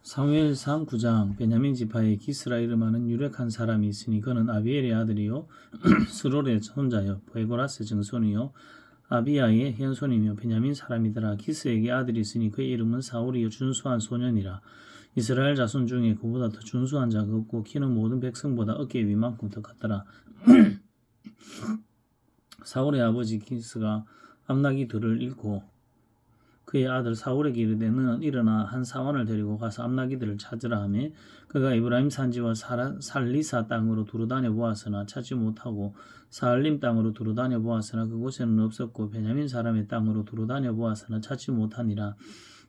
사무엘상 9장 베냐민 지파에 기스라 이름하는 유력한 사람이 있으니 그는 아비엘의 아들이요 스롤의 손자요 베고라스의 증손이요 아비야의 현손이며 베냐민 사람이더라. 기스에게 아들이 있으니 그의 이름은 사울이요 준수한 소년이라. 이스라엘 자손 중에 그보다 더 준수한 자가 없고 키는 모든 백성보다 어깨 위만큼 더 컸더라. 사울의 아버지 기스가 암나기 들을 잃고 그의 아들 사울에게 이르되 너는 일어나 한 사원을 데리고 가서 암나기들을 찾으라 하며 그가 에브라임 산지와 살리사 땅으로 두루다녀 보았으나 찾지 못하고 사알림 땅으로 두루다녀 보았으나 그곳에는 없었고 베냐민 사람의 땅으로 두루다녀 보았으나 찾지 못하니라.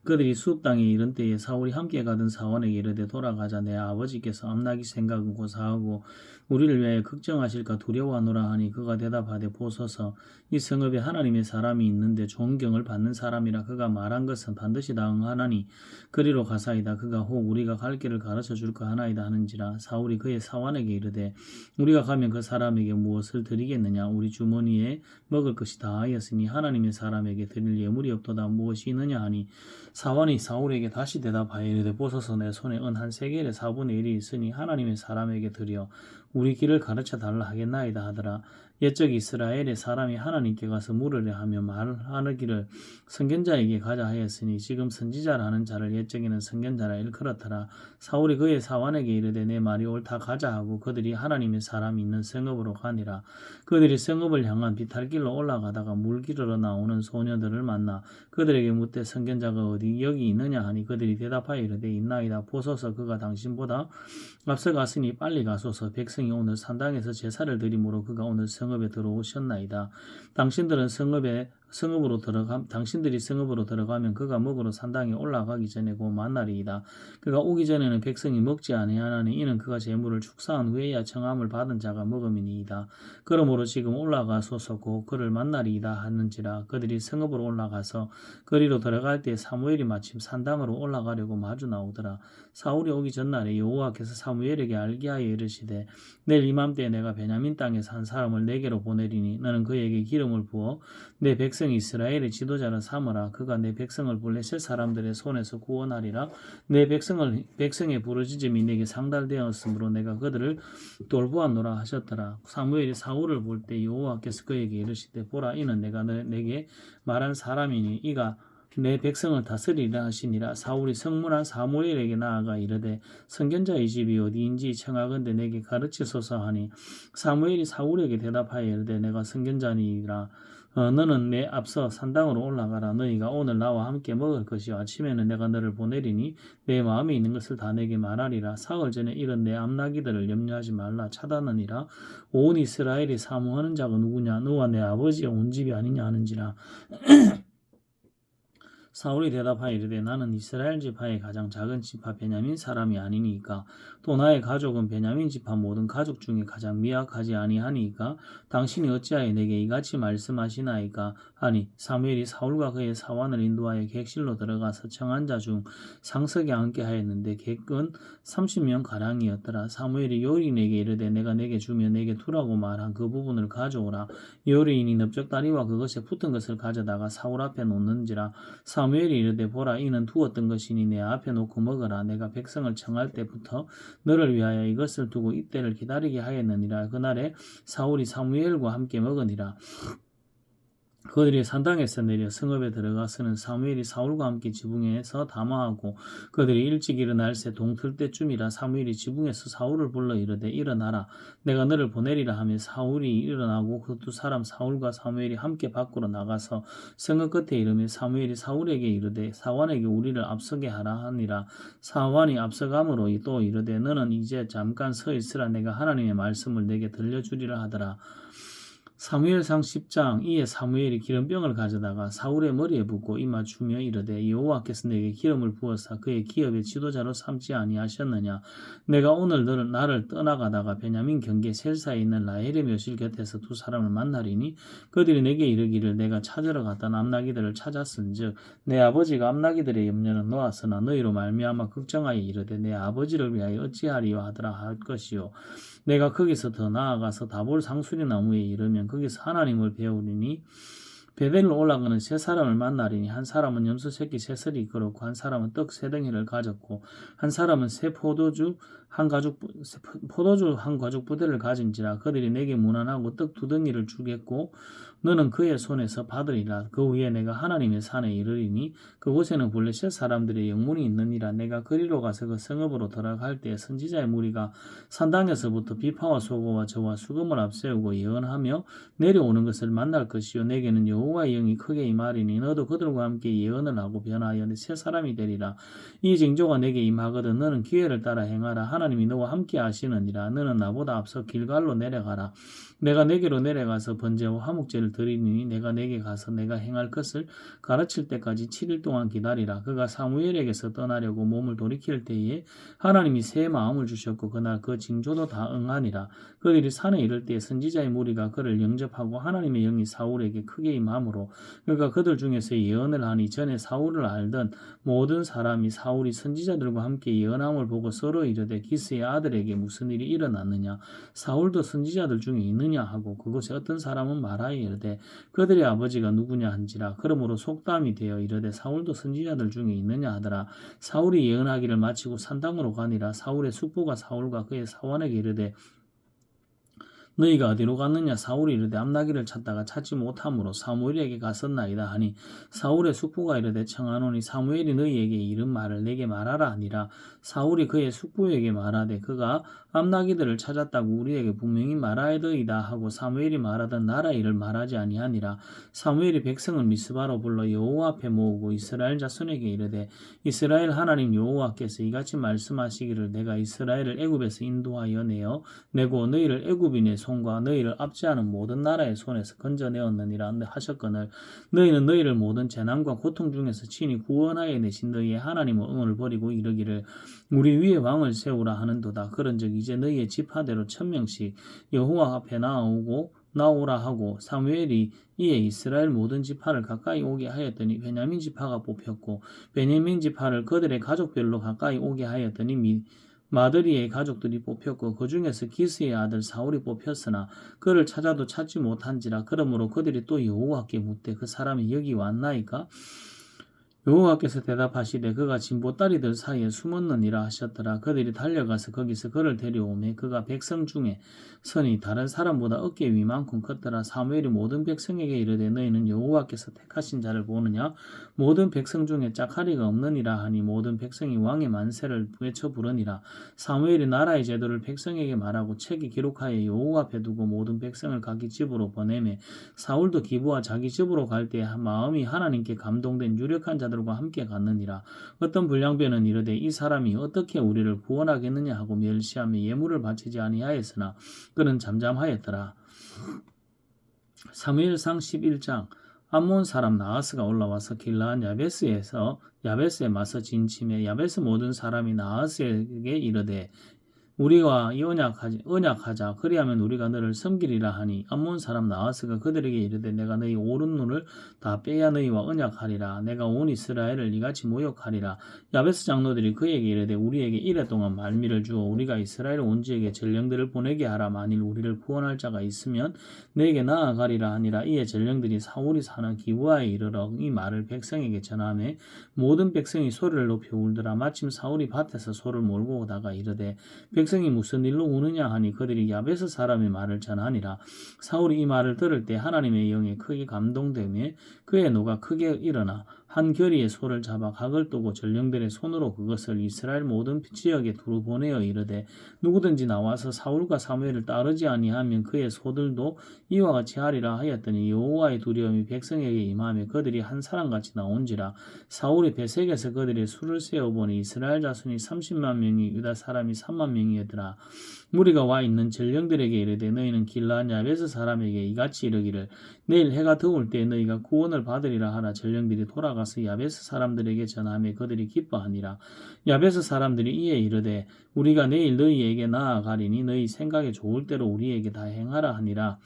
그들이 수읍 땅에 이른 때에 사울이 함께 가던 사원에게 이르되 돌아가자. 내 아버지께서 암나기 생각은 고사하고 우리를 위하여 걱정하실까 두려워하노라 하니 그가 대답하되 보소서 이 성읍에 하나님의 사람이 있는데 존경을 받는 사람이라. 그가 말한 것은 반드시 다 응하나니 그리로 가사이다. 그가 혹 우리가 갈 길을 가르쳐 줄까 하나이다 하는지라. 사울이 그의 사원에게 이르되 우리가 가면 그 사람에게 무엇을 드리겠느냐. 우리 주머니에 먹을 것이 다하였으니 하나님의 사람에게 드릴 예물이 없도다. 무엇이 있느냐 하니 사원이 사울에게 다시 대답하여 이르되 보소서 내 손에 은 한 세겔의 4분의 1이 있으니 하나님의 사람에게 드려 우리 길을 가르쳐 달라 하겠나이다 하더라. 옛적 이스라엘의 사람이 하나님께 가서 물으려 하며 말하기를 선견자에게 가자 하였으니 지금 선지자라는 자를 옛적에는 선견자라 일컬었더라. 사울이 그의 사원에게 이르되 내 말이 옳다 가자 하고 그들이 하나님의 사람이 있는 성읍으로 가니라. 그들이 성읍을 향한 비탈길로 올라가다가 물길으로 나오는 소녀들을 만나 그들에게 묻되 선견자가 어디 여기 있느냐 하니 그들이 대답하여 이르되 있나이다. 보소서 그가 당신보다 앞서갔으니 빨리 가소서. 백성이 오늘 산당에서 제사를 드림으로 그가 오늘 성읍에 들어오셨나이다. 당신들이 성읍으로 들어가면 그가 먹으러 산당에 올라가기 전에 곧 만날이이다. 그가 오기 전에는 백성이 먹지 아니하나니 이는 그가 제물을 축사한 후에야 청함을 받은 자가 먹음이니이다. 그러므로 지금 올라가소서 곧 그를 만날이이다 하는지라. 그들이 성읍으로 올라가서 거리로 들어갈 때 사무엘이 마침 산당으로 올라가려고 마주 나오더라. 사울이 오기 전날에 여호와께서 사무엘에게 알게 하여 이르시되 내일 이맘때에 내가 베냐민 땅에서 한 사람을 내게로 보내리니 너는 그에게 기름을 부어 내 백성 이스라엘의 지도자를 삼으라. 그가 내 백성을 블레셋 사람들의 손에서 구원하리라. 내 백성의 부르짖음이 내게 상달되었으므로 내가 그들을 돌보았노라 하셨더라. 사무엘이 사울을 볼 때 여호와께서 그에게 이르시되 보라 이는 내가 내게 말한 사람이니 이가 내 백성을 다스리라 하시니라. 사울이 성문한 사무엘에게 나아가 이르되 선견자의 집이 어디인지 청하건대 내게 가르치소서 하니 사무엘이 사울에게 대답하여 이르되 내가 선견자니라. 너는 내 앞서 산당으로 올라가라. 너희가 오늘 나와 함께 먹을 것이요 아침에는 내가 너를 보내리니 내 마음에 있는 것을 다 내게 말하리라. 사흘 전에 이런 내 암나기들을 염려하지 말라. 차단하니라. 온 이스라엘이 사모하는 자가 누구냐. 너와 내 아버지의 온 집이 아니냐 하는지라. 사울이 대답하여 이르되 나는 이스라엘 지파의 가장 작은 지파 베냐민 사람이 아니니까 또 나의 가족은 베냐민 지파 모든 가족 중에 가장 미약하지 아니하니까 당신이 어찌하여 내게 이같이 말씀하시나이까 하니 사무엘이 사울과 그의 사원을 인도하여 객실로 들어가서 청한 자 중 상석에 앉게 하였는데 객은 30명 가량이었더라. 사무엘이 요리인에게 이르되 내가 내게 주며 내게 두라고 말한 그 부분을 가져오라. 요리인이 넓적다리와 그것에 붙은 것을 가져다가 사울 앞에 놓는지라. 사무엘이 이르되 보라 이는 두었던 것이니 내 앞에 놓고 먹으라. 내가 백성을 청할 때부터 너를 위하여 이것을 두고 이때를 기다리게 하였느니라. 그날에 사울이 사무엘과 함께 먹으니라. 그들이 산당에서 내려 성읍에 들어가서는 사무엘이 사울과 함께 지붕에서 담화하고 그들이 일찍 일어날 새 동틀 때쯤이라. 사무엘이 지붕에서 사울을 불러 이르되 일어나라. 내가 너를 보내리라 하며 사울이 일어나고 그 두 사람 사울과 사무엘이 함께 밖으로 나가서 성읍 끝에 이르며 사무엘이 사울에게 이르되 사원에게 우리를 앞서게 하라 하니라. 사원이 앞서감으로 또 이르되 너는 이제 잠깐 서 있으라. 내가 하나님의 말씀을 내게 들려주리라 하더라. 사무엘상 10장. 이에 사무엘이 기름병을 가져다가 사울의 머리에 붓고 입맞추며 이르되 여호와께서 내게 기름을 부어사 그의 기업의 지도자로 삼지 아니하셨느냐. 내가 오늘 나를 떠나가다가 베냐민 경계 셀사에 있는 라헬의 묘실 곁에서 두 사람을 만나리니 그들이 내게 이르기를 내가 찾으러 갔던 암나기들을 찾았은즉 내 아버지가 암나기들의 염려는 놓았으나 너희로 말미암아 걱정하여 이르되 내 아버지를 위하여 어찌하리요 하더라 할 것이요. 내가 거기서 더 나아가서 다볼 상수리 나무에 이르면 거기서 하나님을 배우리니 베델로 올라가는 세 사람을 만나리니 한 사람은 염소 새끼 세 슬이 이끌었고 한 사람은 떡 세 덩이를 가졌고 한 사람은 포도주 한 가죽 부대를 가진지라. 그들이 내게 문안하고 떡 두 덩이를 주겠고 너는 그의 손에서 받으리라. 그 후에 내가 하나님의 산에 이르리니 그곳에는 블레셋 사람들의 영문이 있느니라. 내가 그리로 가서 그 성읍으로 들어갈 때 선지자의 무리가 산당에서부터 비파와 소고와 저와 수금을 앞세우고 예언하며 내려오는 것을 만날 것이요 내게는 여호와의 영이 크게 임하리니 너도 그들과 함께 예언을 하고 변하여 새 사람이 되리라. 이 징조가 내게 임하거든 너는 기회를 따라 행하라. 하나님이 너와 함께 하시느니라. 너는 나보다 앞서 길갈로 내려가라. 내가 내게로 내려가서 번제와 화목제를 드리니 내가 내게 가서 내가 행할 것을 가르칠 때까지 7일 동안 기다리라. 그가 사무엘에게서 떠나려고 몸을 돌이킬 때에 하나님이 새 마음을 주셨고 그날 그 징조도 다 응하니라. 그들이 산에 이를 때 선지자의 무리가 그를 영접하고 하나님의 영이 사울에게 크게 임함으로 그가 그들 중에서 예언을 하니 전에 사울을 알던 모든 사람이 사울이 선지자들과 함께 예언함을 보고 서로 이르되 기스의 아들에게 무슨 일이 일어났느냐 사울도 선지자들 중에 있느냐 하고 그곳에 어떤 사람은 말하여 이르되 그들의 아버지가 누구냐 한지라. 그러므로 속담이 되어 이르되 사울도 선지자들 중에 있느냐 하더라. 사울이 예언하기를 마치고 산당으로 가니라. 사울의 숙부가 사울과 그의 사원에게 이르되 너희가 어디로 갔느냐 사울이 이르되 암나기를 찾다가 찾지 못함으로 사무엘에게 갔었나이다 하니 사울의 숙부가 이르되 청하노니 사무엘이 너희에게 이른 말을 내게 말하라 하니라. 사울이 그의 숙부에게 말하되 그가 암나기들을 찾았다고 우리에게 분명히 말하여더이다 하고 사무엘이 말하던 나라 일을 말하지 아니하니라. 사무엘이 백성을 미스바로 불러 여호와 앞에 모으고 이스라엘 자손에게 이르되 이스라엘 하나님 여호와께서 이같이 말씀하시기를 내가 이스라엘을 애굽에서 인도하여 내고 너희를 애굽인의 손과 너희를 압제하는 모든 나라의 손에서 건져내었느니라 하셨거늘 너희는 너희를 모든 재난과 고통 중에서 친히 구원하여 내신 너희의 하나님의 응을 버리고 이르기를 우리 위에 왕을 세우라 하는도다. 그런즉 이제 너희의 지파대로 1000명씩 여호와 앞에 나오라 하고 사무엘이 이에 이스라엘 모든 지파를 가까이 오게 하였더니 베냐민 지파가 뽑혔고 베냐민 지파를 그들의 가족별로 가까이 오게 하였더니 마드리의 가족들이 뽑혔고 그 중에서 기스의 아들 사울이 뽑혔으나 그를 찾아도 찾지 못한지라. 그러므로 그들이 또 여호와께 묻되 그 사람이 여기 왔나이까? 여호와께서 대답하시되 그가 진보다리들 사이에 숨었느니라 하셨더라. 그들이 달려가서 거기서 그를 데려오매 그가 백성 중에 선이 다른 사람보다 어깨 위만큼 컸더라. 사무엘이 모든 백성에게 이르되 너희는 여호와께서 택하신 자를 보느냐 모든 백성 중에 짝하리가 없느니라 하니 모든 백성이 왕의 만세를 외쳐 부르니라. 사무엘이 나라의 제도를 백성에게 말하고 책에 기록하여 여호와 앞에 두고 모든 백성을 각기 집으로 보내매 사울도 기브와 자기 집으로 갈 때 마음이 하나님께 감동된 유력한 자들 과 함께 갔느니라. 어떤 불량배는 이르되 이 사람이 어떻게 우리를 구원하겠느냐 하고 멸시하며 예물을 바치지 아니하였으나 그는 잠잠하였더라. 사무엘상 11장 암몬 사람 나하스가 올라와서 길라한 야베스에 맞서 진침해 야베스 모든 사람이 나하스에게 이르되 우리와 언약하자 그리하면 우리가 너를 섬기리라 하니 암몬 사람 나하스가 그들에게 이르되 내가 너희 오른 눈을 다 빼야 너희와 언약하리라. 내가 온 이스라엘을 이같이 모욕하리라. 야베스 장로들이 그에게 이르되 우리에게 이래 동안 말미를 주어 우리가 이스라엘 온 지역에 전령들을 보내게 하라. 만일 우리를 구원할 자가 있으면 내게 나아가리라 하니라. 이에 전령들이 사울이 사는 기브아에 이르러 이 말을 백성에게 전하매 모든 백성이 소리를 높여 울더라. 마침 사울이 밭에서 소를 몰고 오다가 이르되 백성이 무슨 일로 우느냐 하니 그들이 야베스 사람의 말을 전하니라. 사울이 이 말을 들을 때 하나님의 영에 크게 감동되며 그의 노가 크게 일어나 한 결의의 소를 잡아 각을 뜨고 전령들의 손으로 그것을 이스라엘 모든 지역에 두루 보내어 이르되 누구든지 나와서 사울과 사무엘을 따르지 아니하면 그의 소들도 이와 같이 하리라 하였더니 여호와의 두려움이 백성에게 임하며 그들이 한 사람같이 나온지라. 사울이 베색에서 그들의 수를 세어보니 이스라엘 자손이 30만 명이 유다 사람이 3만 명이었더라. 무리가 와 있는 전령들에게 이르되 너희는 길라한 야베스 사람에게 이같이 이르기를 내일 해가 더울 때 너희가 구원을 받으리라 하라. 전령들이 돌아가서 야베스 사람들에게 전하며 그들이 기뻐하니라. 야베스 사람들이 이에 이르되 우리가 내일 너희에게 나아가리니 너희 생각에 좋을 대로 우리에게 다 행하라 하니라.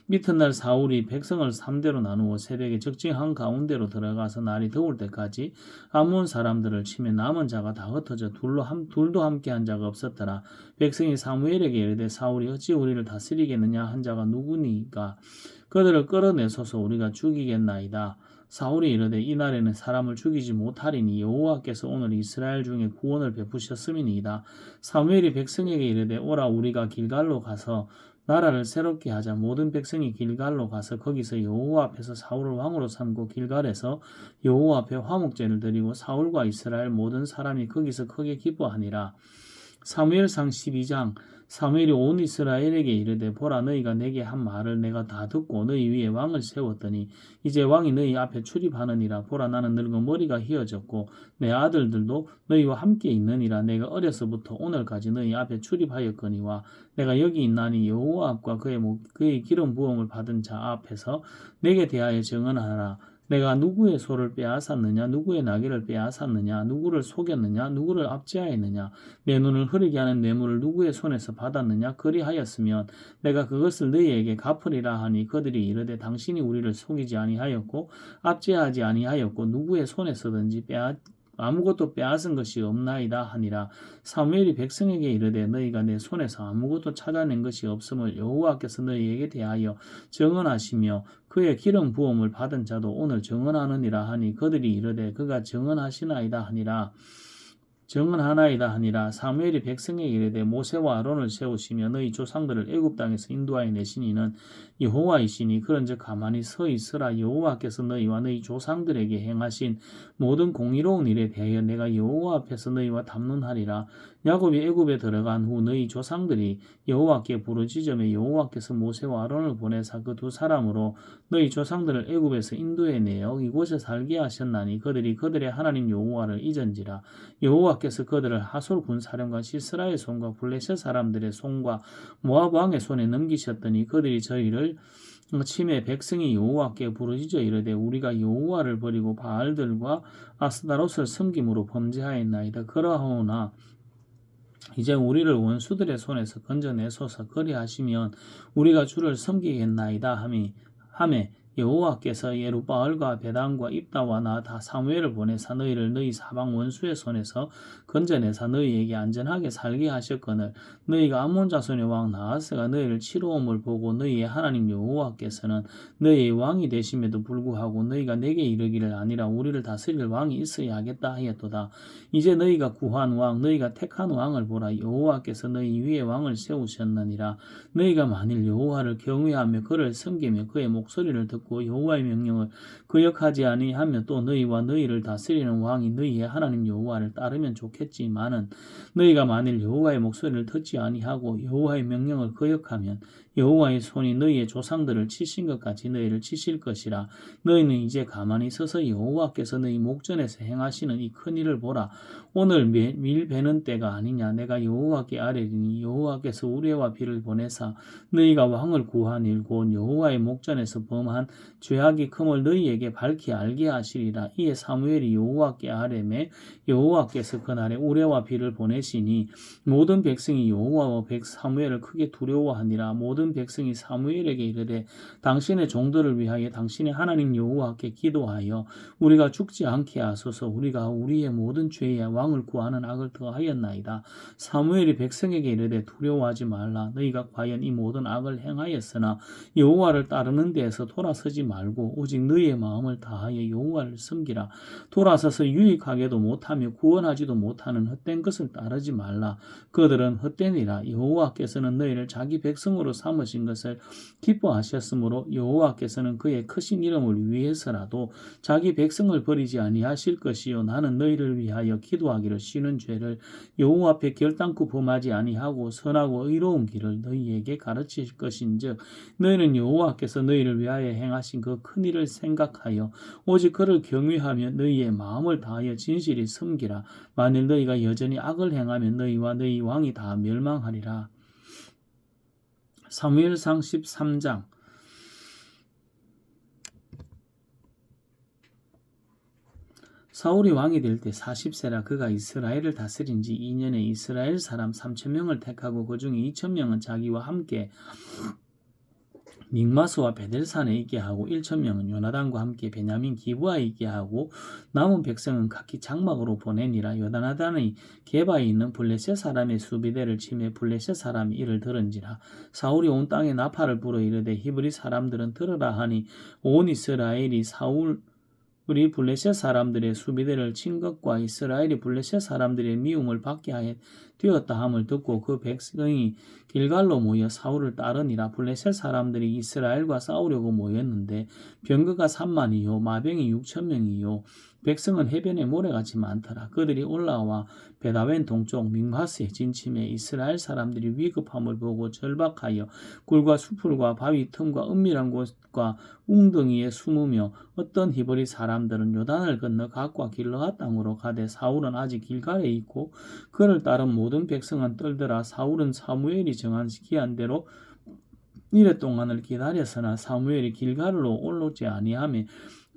이튿날 사울이 백성을 3대로 나누어 새벽에 적진 한가운데로 들어가서 날이 더울 때까지 암몬 사람들을 치며 남은 자가 다 흩어져 둘도 함께한 자가 없었더라. 백성이 사무엘에게 이르되 사울이 어찌 우리를 다스리겠느냐 한 자가 누구니까 그들을 끌어내소서 우리가 죽이겠나이다. 사울이 이르되 이날에는 사람을 죽이지 못하리니 여호와께서 오늘 이스라엘 중에 구원을 베푸셨음이니이다. 사무엘이 백성에게 이르되 오라 우리가 길갈로 가서 나라를 새롭게 하자. 모든 백성이 길갈로 가서 거기서 여호와 앞에서 사울을 왕으로 삼고 길갈에서 여호와 앞에 화목제를 드리고 사울과 이스라엘 모든 사람이 거기서 크게 기뻐하니라. 사무엘상 12장. 사무엘이 온 이스라엘에게 이르되 보라 너희가 내게 한 말을 내가 다 듣고 너희 위에 왕을 세웠더니 이제 왕이 너희 앞에 출입하느니라. 보라 나는 늙어 머리가 휘어졌고 내 아들들도 너희와 함께 있느니라. 내가 어려서부터 오늘까지 너희 앞에 출입하였거니와 내가 여기 있나니 여호와 앞과 그의 기름 부음을 받은 자 앞에서 내게 대하여 증언하라. 내가 누구의 소를 빼앗았느냐, 누구의 나귀를 빼앗았느냐, 누구를 속였느냐, 누구를 압제하였느냐, 내 눈을 흐리게 하는 뇌물을 누구의 손에서 받았느냐, 그리하였으면 내가 그것을 너희에게 갚으리라 하니 그들이 이르되 당신이 우리를 속이지 아니하였고 압제하지 아니하였고 누구의 손에서든지 아무것도 빼앗은 것이 없나이다 하니라. 사무엘이 백성에게 이르되 너희가 내 손에서 아무것도 찾아낸 것이 없음을 여호와께서 너희에게 대하여 증언하시며 그의 기름 부음을 받은 자도 오늘 증언하느니라 하니 그들이 이르되 그가 증언하시나이다 하니라. 증언하나이다 하니라. 사무엘이 백성에게 이르되 모세와 아론을 세우시며 너희 조상들을 애굽 땅에서 인도하여 내신 이는 여호와이시니 그런즉 가만히 서 있으라. 여호와께서 너희와 너희 조상들에게 행하신 모든 공의로운 일에 대하여 내가 여호와 앞에서 너희와 담론하리라. 야곱이 애굽에 들어간 후 너희 조상들이 여호와께 부르짖음에 여호와께서 모세와 아론을 보내사 그 두 사람으로 너희 조상들을 애굽에서 인도해 내어 이곳에 살게 하셨나니 그들이 그들의 하나님 여호와를 잊은지라. 여호와께서 그들을 하솔 군사령관 시스라의 손과 블레셋 사람들의 손과 모압 왕의 손에 넘기셨더니 그들이 저희를 침에 백성이 여호와께 부르짖어 이르되 우리가 여호와를 버리고 바알들과 아스다롯을 섬김으로 범죄하였나이다. 그러하오나 이제 우리를 원수들의 손에서 건져내소서. 그리하시면 우리가 주를 섬기겠나이다 하매 여호와께서 예루바알과 베단과 입다와 나 다 사무엘을 보내사 너희를 너희 사방 원수의 손에서 건져내사 너희에게 안전하게 살게 하셨거늘 너희가 암몬 자손의 왕 나하스가 너희를 치루옴을 보고 너희의 하나님 여호와께서는 너희의 왕이 되심에도 불구하고 너희가 내게 이르기를 아니라 우리를 다스릴 왕이 있어야 하겠다 하였도다. 이제 너희가 구한 왕 너희가 택한 왕을 보라. 여호와께서 너희 위에 왕을 세우셨느니라. 너희가 만일 여호와를 경외하며 그를 섬기며 그의 목소리를 듣고 여호와의 명령을 거역하지 아니하며 또 너희와 너희를 다스리는 왕이 너희의 하나님 여호와를 따르면 좋겠지만은 너희가 만일 여호와의 목소리를 듣지 아니하고 여호와의 명령을 거역하면 여호와의 손이 너희의 조상들을 치신 것 같이 너희를 치실 것이라. 너희는 이제 가만히 서서 여호와께서 너희 목전에서 행하시는 이 큰 일을 보라. 오늘 밀 베는 때가 아니냐. 내가 여호와께 아뢰리니 여호와께서 우레와 비를 보내사 너희가 왕을 구한 일 곧 여호와의 목전에서 범한 죄악이 큼을 너희에게 밝히 알게 하시리라. 이에 사무엘이 여호와께 아뢰매 여호와께서 그날에 우레와 비를 보내시니 모든 백성이 여호와와 사무엘을 크게 두려워하니라. 모든 백성이 사무엘에게 이르되 당신의 종들을 위하여 당신의 하나님 여호와께 기도하여 우리가 죽지 않게 하소서. 우리가 우리의 모든 죄에 왕을 구하는 악을 더하였나이다. 사무엘이 백성에게 이르되 두려워하지 말라. 너희가 과연 이 모든 악을 행하였으나 여호와를 따르는 데에서 돌아서지 말고 오직 너희의 마음을 다하여 여호와를 섬기라. 돌아서서 유익하게도 못하며 구원하지도 못하는 헛된 것을 따르지 말라. 그들은 헛되니라. 여호와께서는 너희를 자기 백성으로 삼으신 것을 기뻐하셨으므로 여호와께서는 그의 크신 이름을 위해서라도 자기 백성을 버리지 아니하실 것이요 나는 너희를 위하여 기도하기를 쉬는 죄를 여호와 앞에 결단코 범하지 아니하고 선하고 의로운 길을 너희에게 가르칠 것인즉 너희는 여호와께서 너희를 위하여 행하신 그 큰 일을 생각하여 오직 그를 경외하며 너희의 마음을 다하여 진실히 섬기라. 만일 너희가 여전히 악을 행하면 너희와 너희 왕이 다 멸망하리라. 사무엘상 13장. 사울이 왕이 될 때 40세라. 그가 이스라엘을 다스린 지 2년에 이스라엘 사람 3,000명을 택하고 그 중에 2,000명은 자기와 함께 믹마스와 베델산에 있게 하고 1,000명은 요나단과 함께 베냐민 기브아에 있게 하고 남은 백성은 각기 장막으로 보내니라. 요나단의 게바에 있는 블레셋 사람의 수비대를 치매 블레셋 사람이 이를 들은지라. 사울이 온 땅에 나팔을 불어 이르되 히브리 사람들은 들으라 하니 온 이스라엘이 우리 블레셋 사람들의 수비대를 친 것과 이스라엘이 블레셋 사람들의 미움을 받게 되었다 함을 듣고 그 백성이 길갈로 모여 사울을 따르니라. 블레셋 사람들이 이스라엘과 싸우려고 모였는데 병거가 3만이요 마병이 6,000명이요 백성은 해변에 모래같이 많더라. 그들이 올라와 베다웬 동쪽 믹마스에 진침해 이스라엘 사람들이 위급함을 보고 절박하여 굴과 수풀과 바위 틈과 은밀한 곳과 웅덩이에 숨으며 어떤 히브리 사람들은 요단을 건너 각과 길르앗 땅으로 가되 사울은 아직 길갈에 있고 그를 따른 모든 백성은 떨더라. 사울은 사무엘이 정한 기한대로 이레 동안을 기다렸으나 사무엘이 길갈로 올라오지 아니하며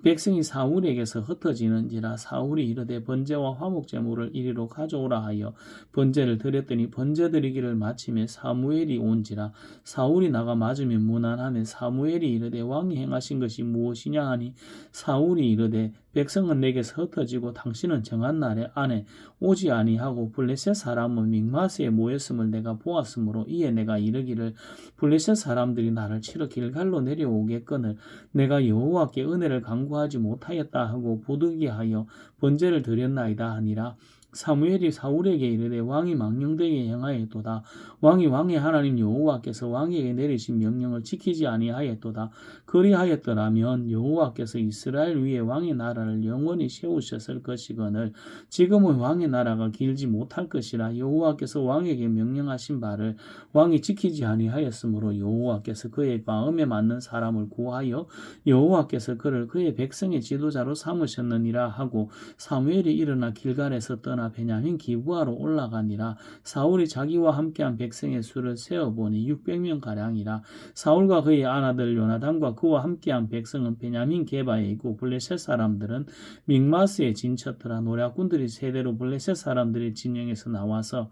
백성이 사울에게서 흩어지는지라. 사울이 이르되 번제와 화목제물을 이리로 가져오라 하여 번제를 드렸더니 번제 드리기를 마치며 사무엘이 온지라. 사울이 나가 맞으면 무난하며 사무엘이 이르되 왕이 행하신 것이 무엇이냐 하니 사울이 이르되 백성은 내게서 흩어지고 당신은 정한 날에 안에 오지 아니하고 블레셋 사람은 믹마스에 모였음을 내가 보았으므로 이에 내가 이르기를 블레셋 사람들이 나를 치러 길갈로 내려오겠거늘 내가 여호와께 은혜를 간구하지 못하였다 하고 부득이하여 번제를 드렸나이다 하니라. 사무엘이 사울에게 이르되 왕이 망령되게 행하였도다. 왕이 왕의 하나님 여호와께서 왕에게 내리신 명령을 지키지 아니하였도다. 그리하였더라면 여호와께서 이스라엘 위에 왕의 나라를 영원히 세우셨을 것이거늘 지금은 왕의 나라가 길지 못할 것이라. 여호와께서 왕에게 명령하신 바를 왕이 지키지 아니하였으므로 여호와께서 그의 마음에 맞는 사람을 구하여 여호와께서 그를 그의 백성의 지도자로 삼으셨느니라 하고 사무엘이 일어나 길갈에서 떠나 베냐민 기브아로 올라가니라. 사울이 자기와 함께한 백성의 수를 세어보니 600명 가량이라. 사울과 그의 아나들 요나단과 그와 함께한 백성은 베냐민 게바에 있고 블레셋 사람들은 믹마스에 진쳤더라. 노략군들이 세대로 블레셋 사람들의 진영에서 나와서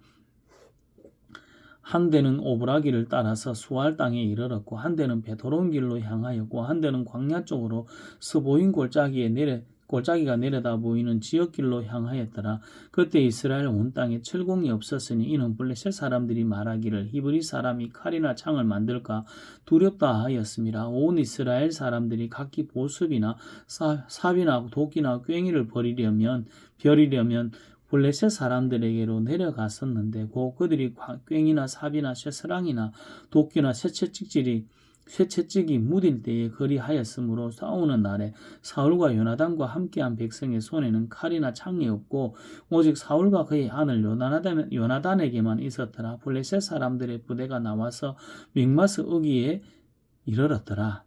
한 대는 오브라기를 따라서 수알 땅에 이르렀고 한 대는 베토론 길로 향하였고 한 대는 광야 쪽으로 스보인 골짜기가 내려다 보이는 지역길로 향하였더라. 그때 이스라엘 온 땅에 철공이 없었으니 이는 블레셋 사람들이 말하기를 히브리 사람이 칼이나 창을 만들까 두렵다 하였음이라. 온 이스라엘 사람들이 각기 보습이나 삽이나 도끼나 괭이를 버리려면 블레셋 사람들에게로 내려갔었는데 곧 그들이 괭이나 삽이나 쇠스랑이나 도끼나 쇠채찍이 무딜 때에 그리하였으므로 싸우는 날에 사울과 요나단과 함께한 백성의 손에는 칼이나 창이 없고 오직 사울과 그의 아들 요나단에게만 있었더라. 블레셋 사람들의 부대가 나와서 믹마스 어기에 이르렀더라.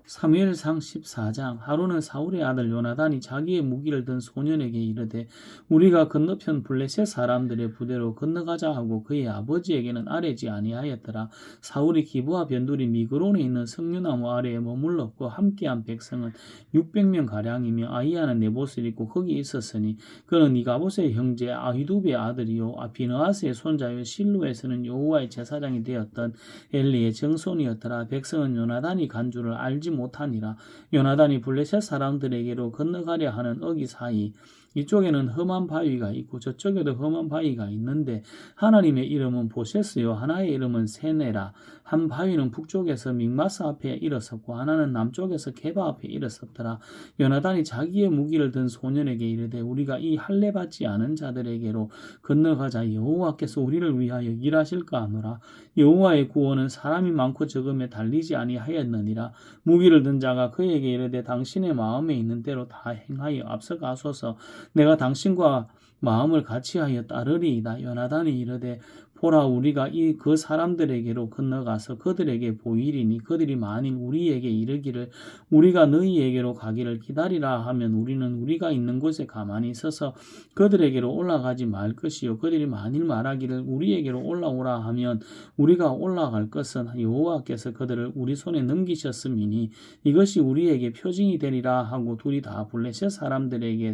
사무엘상 14장. 하루는 사울의 아들 요나단이 자기의 무기를 든 소년에게 이르되 우리가 건너편 블레셋 사람들의 부대로 건너가자 하고 그의 아버지에게는 아뢰지 아니하였더라. 사울이 기브아 변두리 미그론에 있는 석류나무 아래에 머물렀고 함께한 백성은 600명 가량이며 아이야는 네봇을 입고 거기 있었으니 그는 이가봇의 형제 아히두베의 아들이요 비느하스의 손자요 실로에서는 여호와의 제사장이 되었던 엘리의 정손이었더라. 백성은 요나단이 간 줄을 알지 못하니라. 요나단이 블레셋 사람들에게로 건너가려 하는 어기 사이 이쪽에는 험한 바위가 있고 저쪽에도 험한 바위가 있는데 하나님의 이름은 보셋이요 하나의 이름은 세네라. 한 바위는 북쪽에서 믹마스 앞에 일어섰고 하나는 남쪽에서 게바 앞에 일어섰더라. 요나단이 자기의 무기를 든 소년에게 이르되 우리가 이 할례 받지 않은 자들에게로 건너가자. 여호와께서 우리를 위하여 일하실까 하노라. 여호와의 구원은 사람이 많고 적음에 달리지 아니하였느니라. 무기를 든 자가 그에게 이르되 당신의 마음에 있는 대로 다 행하여 앞서가소서. 내가 당신과 마음을 같이하여 따르리이다. 요나단이 이르되 보라 우리가 그 사람들에게로 건너가서 그들에게 보이리니 그들이 만일 우리에게 이르기를 우리가 너희에게로 가기를 기다리라 하면 우리는 우리가 있는 곳에 가만히 있어서 그들에게로 올라가지 말 것이요 그들이 만일 말하기를 우리에게로 올라오라 하면 우리가 올라갈 것은 여호와께서 그들을 우리 손에 넘기셨음이니 이것이 우리에게 표징이 되리라 하고 둘이 다 블레셋 사람들에게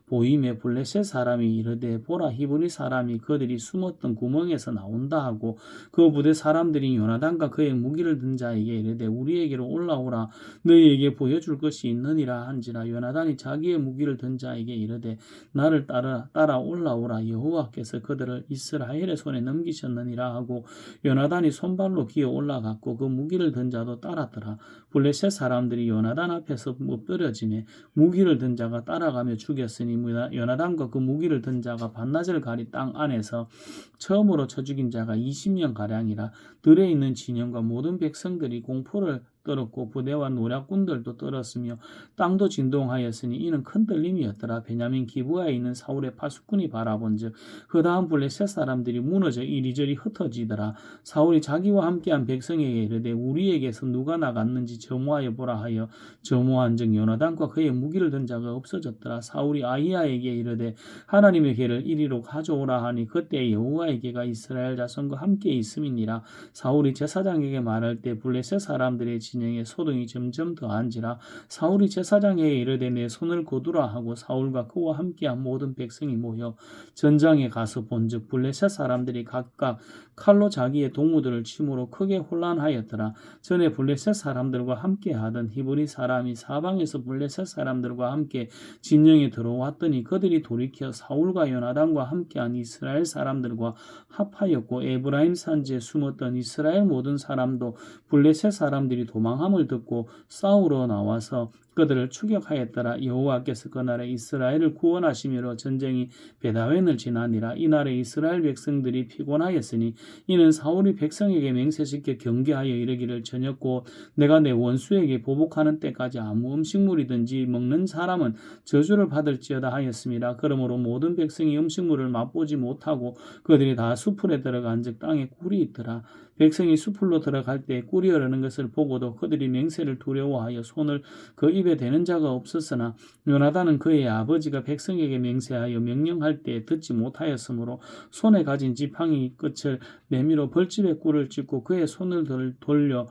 보이매 블레셋 사람이 이르되 보라 히브리 사람이 그들이 숨었던 구멍에서 나온다 하고 그 부대 사람들이 요나단과 그의 무기를 든 자에게 이르되 우리에게로 올라오라 너희에게 보여줄 것이 있느니라 한지라 요나단이 자기의 무기를 든 자에게 이르되 나를 따라 올라오라 여호와께서 그들을 이스라엘의 손에 넘기셨느니라 하고 요나단이 손발로 기어 올라갔고 그 무기를 든 자도 따랐더라. 블레셋 사람들이 요나단 앞에서 엎드려지매 무기를 든 자가 따라가며 죽였으니 요나단과 그 무기를 든 자가 반나절 가리 땅 안에서 처음으로 쳐 죽인 자가 20명 가량이라. 들에 있는 진영과 모든 백성들이 공포를 떨었고 부대와 노략군들도 떨었으며 땅도 진동하였으니 이는 큰 떨림이었더라. 베냐민 기브아에 있는 사울의 파수꾼이 바라본즉 그 다음 블레셋 사람들이 무너져 이리저리 흩어지더라. 사울이 자기와 함께한 백성에게 이르되 우리에게서 누가 나갔는지 점호하여 보라 하여 점호한즉 요나단과 그의 무기를 든 자가 없어졌더라. 사울이 아히야에게 이르되 하나님의 괴를 이리로 가져오라 하니 그때 여호와의 괴가 이스라엘 자손과 함께 있음이니라. 사울이 제사장에게 말할 때 블레셋 사람들의 진영에 소동이 점점 더한지라. 사울이 제사장에게 이르되 내 손을 거두라 하고 사울과 그와 함께한 모든 백성이 모여 전장에 가서 본즉 블레셋 사람들이 각각 칼로 자기의 동무들을 침으로 크게 혼란하였더라. 전에 블레셋 사람들과 함께하던 히브리 사람이 사방에서 블레셋 사람들과 함께 진영에 들어왔더니 그들이 돌이켜 사울과 요나단과 함께한 이스라엘 사람들과 합하였고 에브라임 산지에 숨었던 이스라엘 모든 사람도 블레셋 사람들이 도망함을 듣고 싸우러 나와서 그들을 추격하였더라. 여호와께서 그날에 이스라엘을 구원하심으로 전쟁이 베다웬을 지나니라. 이날에 이스라엘 백성들이 피곤하였으니 이는 사울이 백성에게 맹세시켜 경계하여 이르기를 저녁 곧 내가 내 원수에게 보복하는 때까지 아무 음식물이든지 먹는 사람은 저주를 받을지어다 하였습니다. 그러므로 모든 백성이 음식물을 맛보지 못하고 그들이 다 수풀에 들어간즉 땅에 꿀이 있더라. 백성이 수풀로 들어갈 때 꿀이 흐르는 것을 보고도 그들이 맹세를 두려워하여 손을 그 입에 대는 자가 없었으나 요나단은 그의 아버지가 백성에게 맹세하여 명령할 때 듣지 못하였으므로 손에 가진 지팡이 끝을 내밀어 벌집에 꿀을 찍고 그의 손을 돌려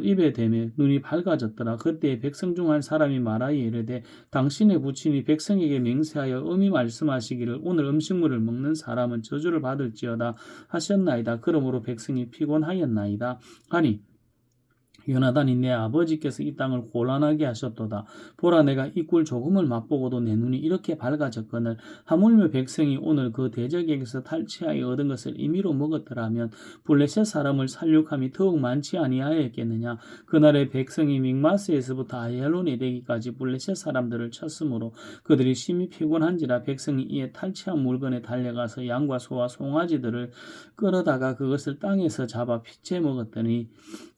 입에 대매 눈이 밝아졌더라. 그때 백성 중 한 사람이 말하여 이르되 당신의 부친이 백성에게 맹세하여 엄히 말씀하시기를 오늘 음식물을 먹는 사람은 저주를 받을지어다 하셨나이다. 그러므로 백성이 피곤하였나이다 하니 요나단이 내 아버지께서 이 땅을 곤란하게 하셨도다. 보라 내가 이 꿀 조금을 맛보고도 내 눈이 이렇게 밝아졌거늘 하물며 백성이 오늘 그 대적에게서 탈취하여 얻은 것을 임의로 먹었더라면 블레셋 사람을 살육함이 더욱 많지 아니하였겠느냐. 그날의 백성이 믹마스에서부터 아얄론에 이르기까지 블레셋 사람들을 쳤으므로 그들이 심히 피곤한지라. 백성이 이에 탈취한 물건에 달려가서 양과 소와 송아지들을 끌어다가 그것을 땅에서 잡아 피채 먹었더니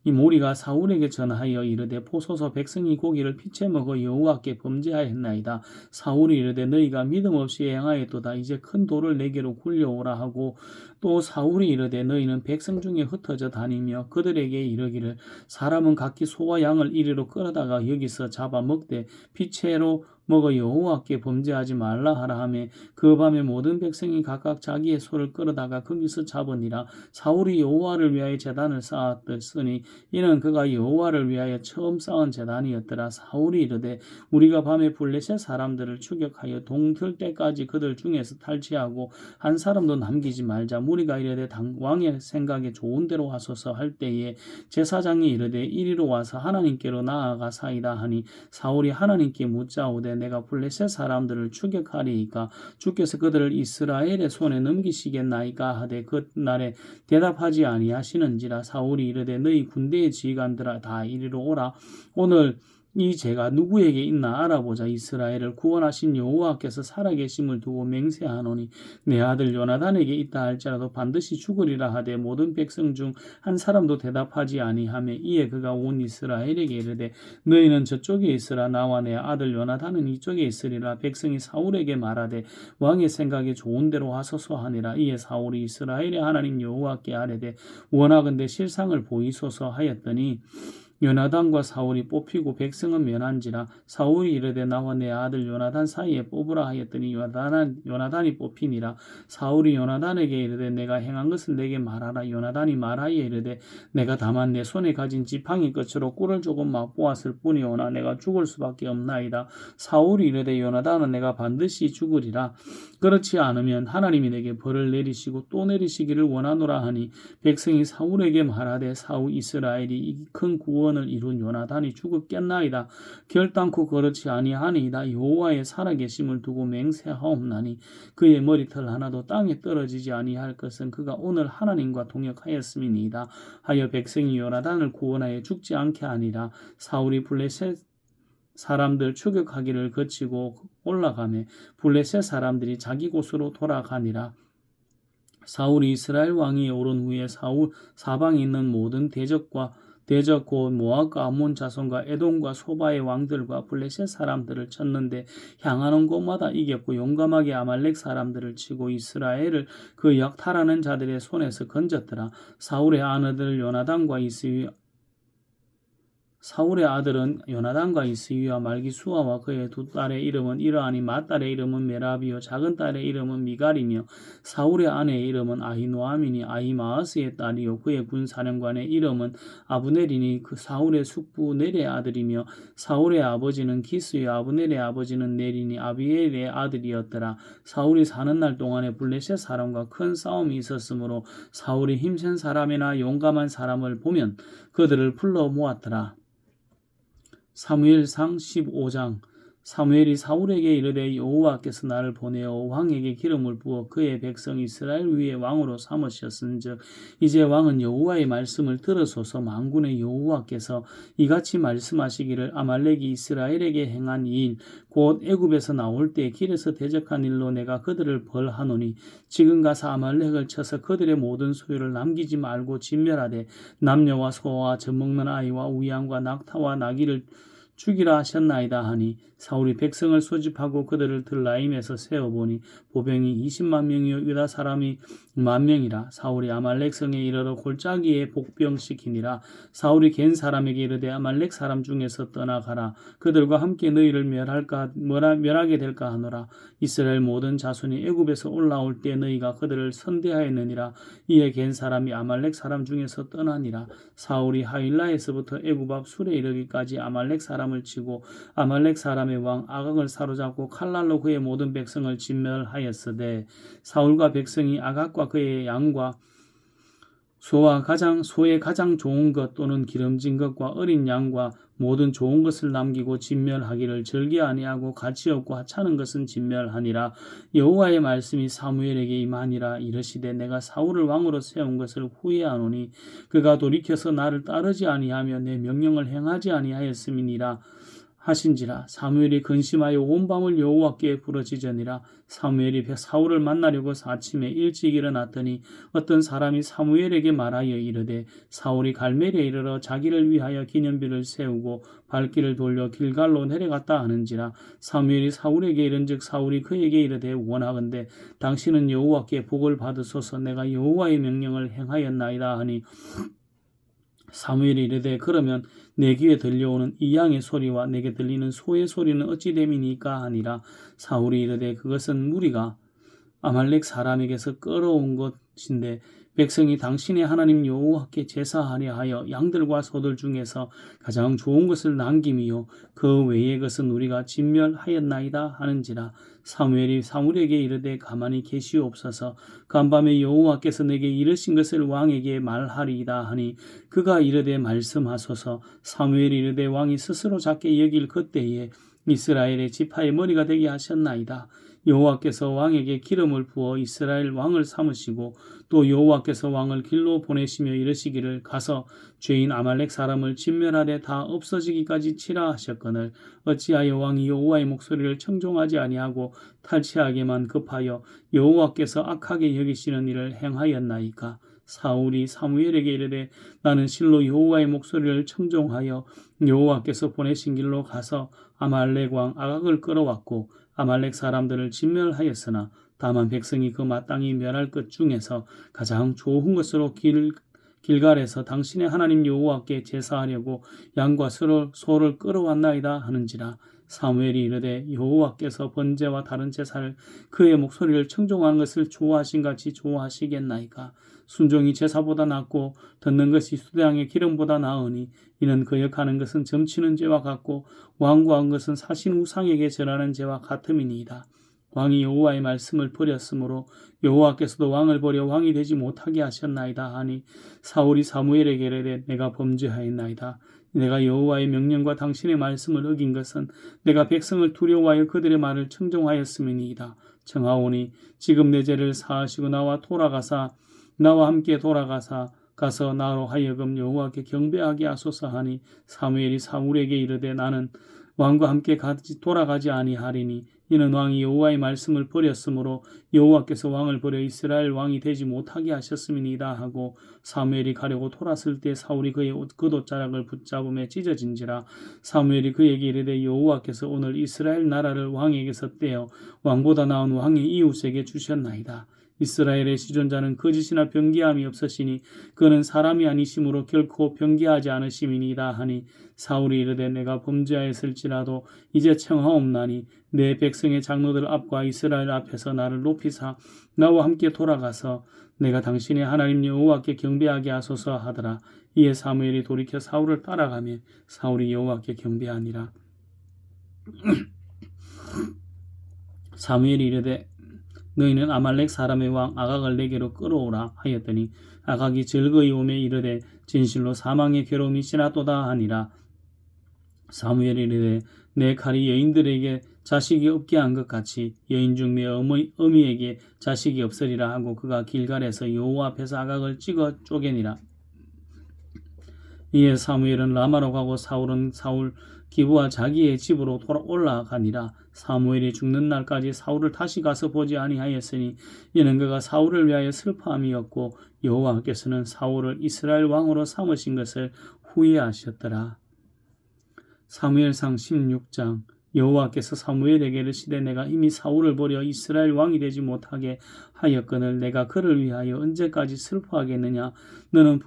이 무리가 사울에게 전하여 이르되 보소서 백성이 고기를 피채 먹어 여호와께 범죄하였나이다. 사울이 이르되 너희가 믿음 없이 행하였도다. 이제 큰 돌을 내게로 굴려오라 하고 또 사울이 이르되 너희는 백성 중에 흩어져 다니며 그들에게 이르기를 사람은 각기 소와 양을 이리로 끌어다가 여기서 잡아 먹되 피채로 먹어 여호와께 범죄하지 말라 하라 하며 그 밤에 모든 백성이 각각 자기의 소를 끌어다가 거기서 잡으니라. 사울이 여호와를 위하여 제단을 쌓았으니 이는 그가 여호와를 위하여 처음 쌓은 제단이었더라. 사울이 이르되 우리가 밤에 블레셋 사람들을 추격하여 동틀 때까지 그들 중에서 탈취하고 한 사람도 남기지 말자. 무리가 이르되 왕의 생각에 좋은 대로 하소서 할 때에 제사장이 이르되 이리로 와서 하나님께로 나아가사이다 하니 사울이 하나님께 묻자오되 내가 블레셋 사람들을 추격하리이까 주께서 그들을 이스라엘의 손에 넘기시겠나이까 하되 그 날에 대답하지 아니하시는지라. 사울이 이르되 너희 군대의 지휘관들아 다 이리로 오라. 오늘 이 죄가 누구에게 있나 알아보자. 이스라엘을 구원하신 여호와께서 살아계심을 두고 맹세하노니 내 아들 요나단에게 있다 할지라도 반드시 죽으리라 하되 모든 백성 중 한 사람도 대답하지 아니하며 이에 그가 온 이스라엘에게 이르되 너희는 저쪽에 있으라 나와 내 아들 요나단은 이쪽에 있으리라. 백성이 사울에게 말하되 왕의 생각에 좋은 대로 하소서 하니라. 이에 사울이 이스라엘의 하나님 여호와께 아뢰되 원하건대 실상을 보이소서 하였더니 요나단과 사울이 뽑히고 백성은 면한지라. 사울이 이르되 나와 내 아들 요나단 사이에 뽑으라 하였더니 요나단이 뽑히니라. 사울이 요나단에게 이르되 내가 행한 것을 내게 말하라. 요나단이 말하여 이르되 내가 다만 내 손에 가진 지팡이 끝으로 꿀을 조금 맛보았을 뿐이오나 내가 죽을 수밖에 없나이다. 사울이 이르되 요나단은 내가 반드시 죽으리라. 그렇지 않으면 하나님이 내게 벌을 내리시고 또 내리시기를 원하노라 하니 백성이 사울에게 말하되 사울 이스라엘이 이 큰 구원을 이룬 요나단이 죽었겠나이다. 결단코 그렇지 아니하니이다. 여호와의 살아계심을 두고 맹세하옵나니 그의 머리털 하나도 땅에 떨어지지 아니할 것은 그가 오늘 하나님과 동역하였음이니이다. 하여 백성이 요나단을 구원하여 죽지 않게 하니라. 사울이 블레셋 사람들 추격하기를 거치고 올라가매 블레셋 사람들이 자기 곳으로 돌아가니라. 사울이 이스라엘 왕위에 오른 후에 사방에 있는 모든 대적 곧 모압과 암몬 자손과 에돔과 소바의 왕들과 블레셋 사람들을 쳤는데 향하는 곳마다 이겼고 용감하게 아말렉 사람들을 치고 이스라엘을 그 약탈하는 자들의 손에서 건졌더라. 사울의 아들은 요나단과 이스위와 말기수아와 그의 두 딸의 이름은 이러하니 맏딸의 이름은 메라비요 작은 딸의 이름은 미갈이며 사울의 아내의 이름은 아히노아미니 아히마아스의 딸이요 그의 군사령관의 이름은 아브넬이니 그 사울의 숙부 넬의 아들이며 사울의 아버지는 기스요 아브넬의 아버지는 넬이니 아비엘의 아들이었더라. 사울이 사는 날 동안에 블레셋 사람과 큰 싸움이 있었으므로 사울이 힘센 사람이나 용감한 사람을 보면 그들을 불러 모았더라. 사무엘상 15장. 사무엘이 사울에게 이르되 여호와께서 나를 보내어 왕에게 기름을 부어 그의 백성 이스라엘 위에 왕으로 삼으셨은즉 이제 왕은 여호와의 말씀을 들으소서. 만군의 여호와께서 이같이 말씀하시기를 아말렉이 이스라엘에게 행한 일 곧 애굽에서 나올 때 길에서 대적한 일로 내가 그들을 벌하노니 지금 가서 아말렉을 쳐서 그들의 모든 소유를 남기지 말고 진멸하되 남녀와 소와 젖먹는 아이와 우양과 낙타와 나귀를 죽이라 하셨나이다 하니 사울이 백성을 소집하고 그들을 들라임에서 세어보니 보병이 20만 명이요 유다 사람이 10,000명이라. 사울이 아말렉 성에 이르러 골짜기에 복병시키니라. 사울이 겐 사람에게 이르되 아말렉 사람 중에서 떠나가라. 그들과 함께 너희를 멸하게 될까 하노라. 이스라엘 모든 자손이 애굽에서 올라올 때 너희가 그들을 선대하였느니라. 이에 겐 사람이 아말렉 사람 중에서 떠나니라. 사울이 하윌라에서부터 애굽 앞 술에 이르기까지 아말렉 사람을 치고 아말렉 사람의 왕 아각을 사로잡고 칼날로 그의 모든 백성을 진멸하였으되 사울과 백성이 아각과 그의 양과 소의 가장 좋은 것 또는 기름진 것과 어린 양과 모든 좋은 것을 남기고 진멸하기를 절개 아니하고 가치 없고 하찮은 것은 진멸하니라. 여호와의 말씀이 사무엘에게 임하니라. 이르시되 내가 사울을 왕으로 세운 것을 후회하노니 그가 돌이켜서 나를 따르지 아니하며 내 명령을 행하지 아니하였음이니라 하신지라. 사무엘이 근심하여 온 밤을 여호와께 부르짖으니라. 사무엘이 사울을 만나려고 아침에 일찍 일어났더니 어떤 사람이 사무엘에게 말하여 이르되 사울이 갈멜리에 이르러 자기를 위하여 기념비를 세우고 발길을 돌려 길갈로 내려갔다 하는지라. 사무엘이 사울에게 이른즉 사울이 그에게 이르되 원하건대 당신은 여호와께 복을 받으소서. 내가 여호와의 명령을 행하였나이다 하니 사무엘이 이르되 그러면 내 귀에 들려오는 이 양의 소리와 내게 들리는 소의 소리는 어찌 됨이니까 하니라. 사울이 이르되 그것은 무리가 아말렉 사람에게서 끌어온 것인데 백성이 당신의 하나님 여호와께 제사하려 하여 양들과 소들 중에서 가장 좋은 것을 남김이요 그 외의 것은 우리가 진멸하였나이다 하는지라. 사무엘이 사울에게 이르되 가만히 계시옵소서. 간밤에 여호와께서 내게 이르신 것을 왕에게 말하리이다 하니 그가 이르되 말씀하소서. 사무엘이 이르되 왕이 스스로 작게 여길 그때에 이스라엘의 지파의 머리가 되게 하셨나이다. 여호와께서 왕에게 기름을 부어 이스라엘 왕을 삼으시고 또 여호와께서 왕을 길로 보내시며 이르시기를 가서 죄인 아말렉 사람을 진멸하되 다 없어지기까지 치라 하셨거늘 어찌하여 왕이 여호와의 목소리를 청종하지 아니하고 탈취하게만 급하여 여호와께서 악하게 여기시는 일을 행하였나이까. 사울이 사무엘에게 이르되 나는 실로 여호와의 목소리를 청종하여 여호와께서 보내신 길로 가서 아말렉 왕 아각을 끌어왔고 아말렉 사람들을 진멸하였으나 다만 백성이 그 마땅히 멸할 것 중에서 가장 좋은 것으로 길갈에서 당신의 하나님 여호와께 제사하려고 양과 소를 끌어왔나이다 하는지라. 사무엘이 이르되 여호와께서 번제와 다른 제사를 그의 목소리를 청종하는 것을 좋아하신 같이 좋아하시겠나이까. 순종이 제사보다 낫고 듣는 것이 수대양의 기름보다 나으니 이는 거역하는 것은 점치는 죄와 같고 완고한 것은 사신 우상에게 절하는 죄와 같음이니이다. 왕이 여호와의 말씀을 버렸으므로 여호와께서도 왕을 버려 왕이 되지 못하게 하셨나이다 하니 사울이 사무엘에게 이르되 내가 범죄하였나이다. 내가 여호와의 명령과 당신의 말씀을 어긴 것은 내가 백성을 두려워하여 그들의 말을 청종하였음이니이다. 청하오니 지금 내 죄를 사하시고 나와 함께 돌아가서 나로 하여금 여호와께 경배하게 하소서 하니 사무엘이 사울에게 이르되 나는 왕과 함께 돌아가지 아니하리니 이는 왕이 여호와의 말씀을 버렸으므로 여호와께서 왕을 버려 이스라엘 왕이 되지 못하게 하셨음이니이다 하고 사무엘이 가려고 돌았을 때 사울이 그의 겉옷자락을 붙잡음에 찢어진지라. 사무엘이 그에게 이르되 여호와께서 오늘 이스라엘 나라를 왕에게서 떼어 왕보다 나은 왕의 이웃에게 주셨나이다. 이스라엘의 시존자는 거짓이나 변기함이 없으시니 그는 사람이 아니심으로 결코 변기하지 않으심이니이다 하니 사울이 이르되 내가 범죄하였을지라도 이제 청하옵나니 내 백성의 장로들 앞과 이스라엘 앞에서 나를 높이사 나와 함께 돌아가서 내가 당신의 하나님 여호와께 경배하게 하소서 하더라. 이에 사무엘이 돌이켜 사울을 따라가며 사울이 여호와께 경배하니라. 사무엘이 이르되 너희는 아말렉 사람의 왕 아각을 내게로 끌어오라 하였더니 아각이 즐거이 오매 이르되 진실로 사망의 괴로움이 지났도다 하니라. 사무엘이 이르되 내 칼이 여인들에게 자식이 없게 한 것 같이 여인 중 내 어미에게 자식이 없으리라 하고 그가 길갈에서 여호와 앞에서 아각을 찍어 쪼개니라. 이에 사무엘은 라마로 가고 사울은 사울 기브와 자기의 집으로 올라가니라. 사무엘이 죽는 날까지 사울을 다시 가서 보지 아니하였으니 이는 그가 사울을 위하여 슬퍼함이었고 여호와께서는 사울을 이스라엘 왕으로 삼으신 것을 후회하셨더라. 사무엘상 16장. 여호와께서 사무엘에게 이르시되 내가 이미 사울을 버려 이스라엘 왕이 되지 못하게 하였거늘 내가 그를 위하여 언제까지 슬퍼하겠느냐. 너는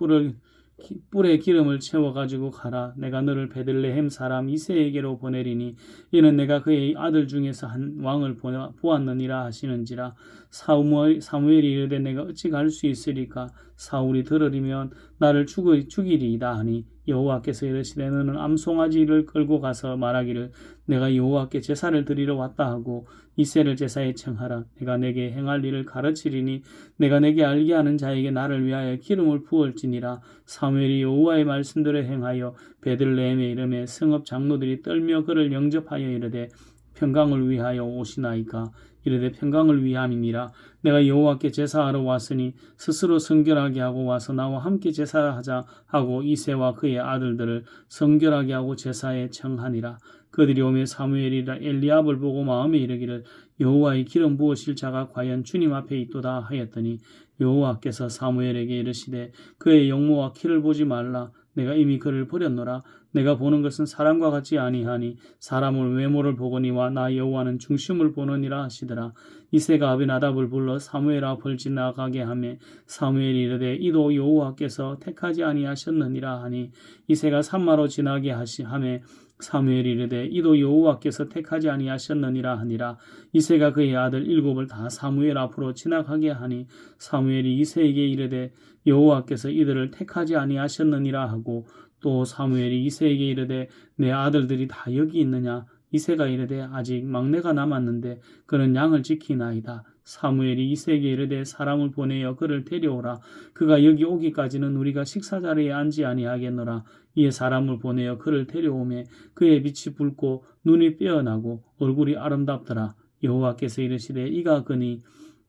뿔에 기름을 채워가지고 가라. 내가 너를 베들레헴 사람 이새에게로 보내리니 이는 내가 그의 아들 중에서 한 왕을 보았느니라 하시는지라. 사무엘이 이르되 내가 어찌 갈 수 있으리까. 사울이 들으리면 나를 죽이리이다 하니 여호와께서 이르시되 너는 암송아지를 끌고 가서 말하기를 내가 여호와께 제사를 드리러 왔다 하고 이새를 제사에 청하라. 내가 내게 행할 일을 가르치리니 내가 내게 알게 하는 자에게 나를 위하여 기름을 부을지니라. 사무엘이 여호와의 말씀대로 행하여 베들레헴에 이르매 성읍 장로들이 떨며 그를 영접하여 이르되 평강을 위하여 오시나이까. 이르되 평강을 위함이니라. 내가 여호와께 제사하러 왔으니 스스로 성결하게 하고 와서 나와 함께 제사하자 하고 이새와 그의 아들들을 성결하게 하고 제사에 청하니라. 그들이 오매 사무엘이 엘리압을 보고 마음에 이르기를 여호와의 기름 부으실 자가 과연 주님 앞에 있도다 하였더니 여호와께서 사무엘에게 이르시되 그의 영모와 키를 보지 말라. 내가 이미 그를 버렸노라. 내가 보는 것은 사람과 같지 아니하니 사람은 외모를 보거니와 나 여호와는 중심을 보느니라 하시더라. 이새가 아비나답을 불러 사무엘 앞을 지나가게 하매 사무엘이 이르되 이도 여호와께서 택하지 아니하셨느니라 하니 이새가 산마로 지나게 하매 사무엘이 이르되 이도 여호와께서 택하지 아니하셨느니라 하니라. 이새가 그의 아들 7을 다 사무엘 앞으로 지나가게 하니 사무엘이 이새에게 이르되 여호와께서 이들을 택하지 아니하셨느니라 하고 또 사무엘이 이새에게 이르되 내 아들들이 다 여기 있느냐. 이새가 이르되 아직 막내가 남았는데 그는 양을 지키나이다. 사무엘이 이새에게 이르되 사람을 보내어 그를 데려오라. 그가 여기 오기까지는 우리가 식사자리에 앉지 아니하겠노라. 이에 사람을 보내어 그를 데려오매 그의 빛이 붉고 눈이 빼어나고 얼굴이 아름답더라. 여호와께서 이르시되 이가 그니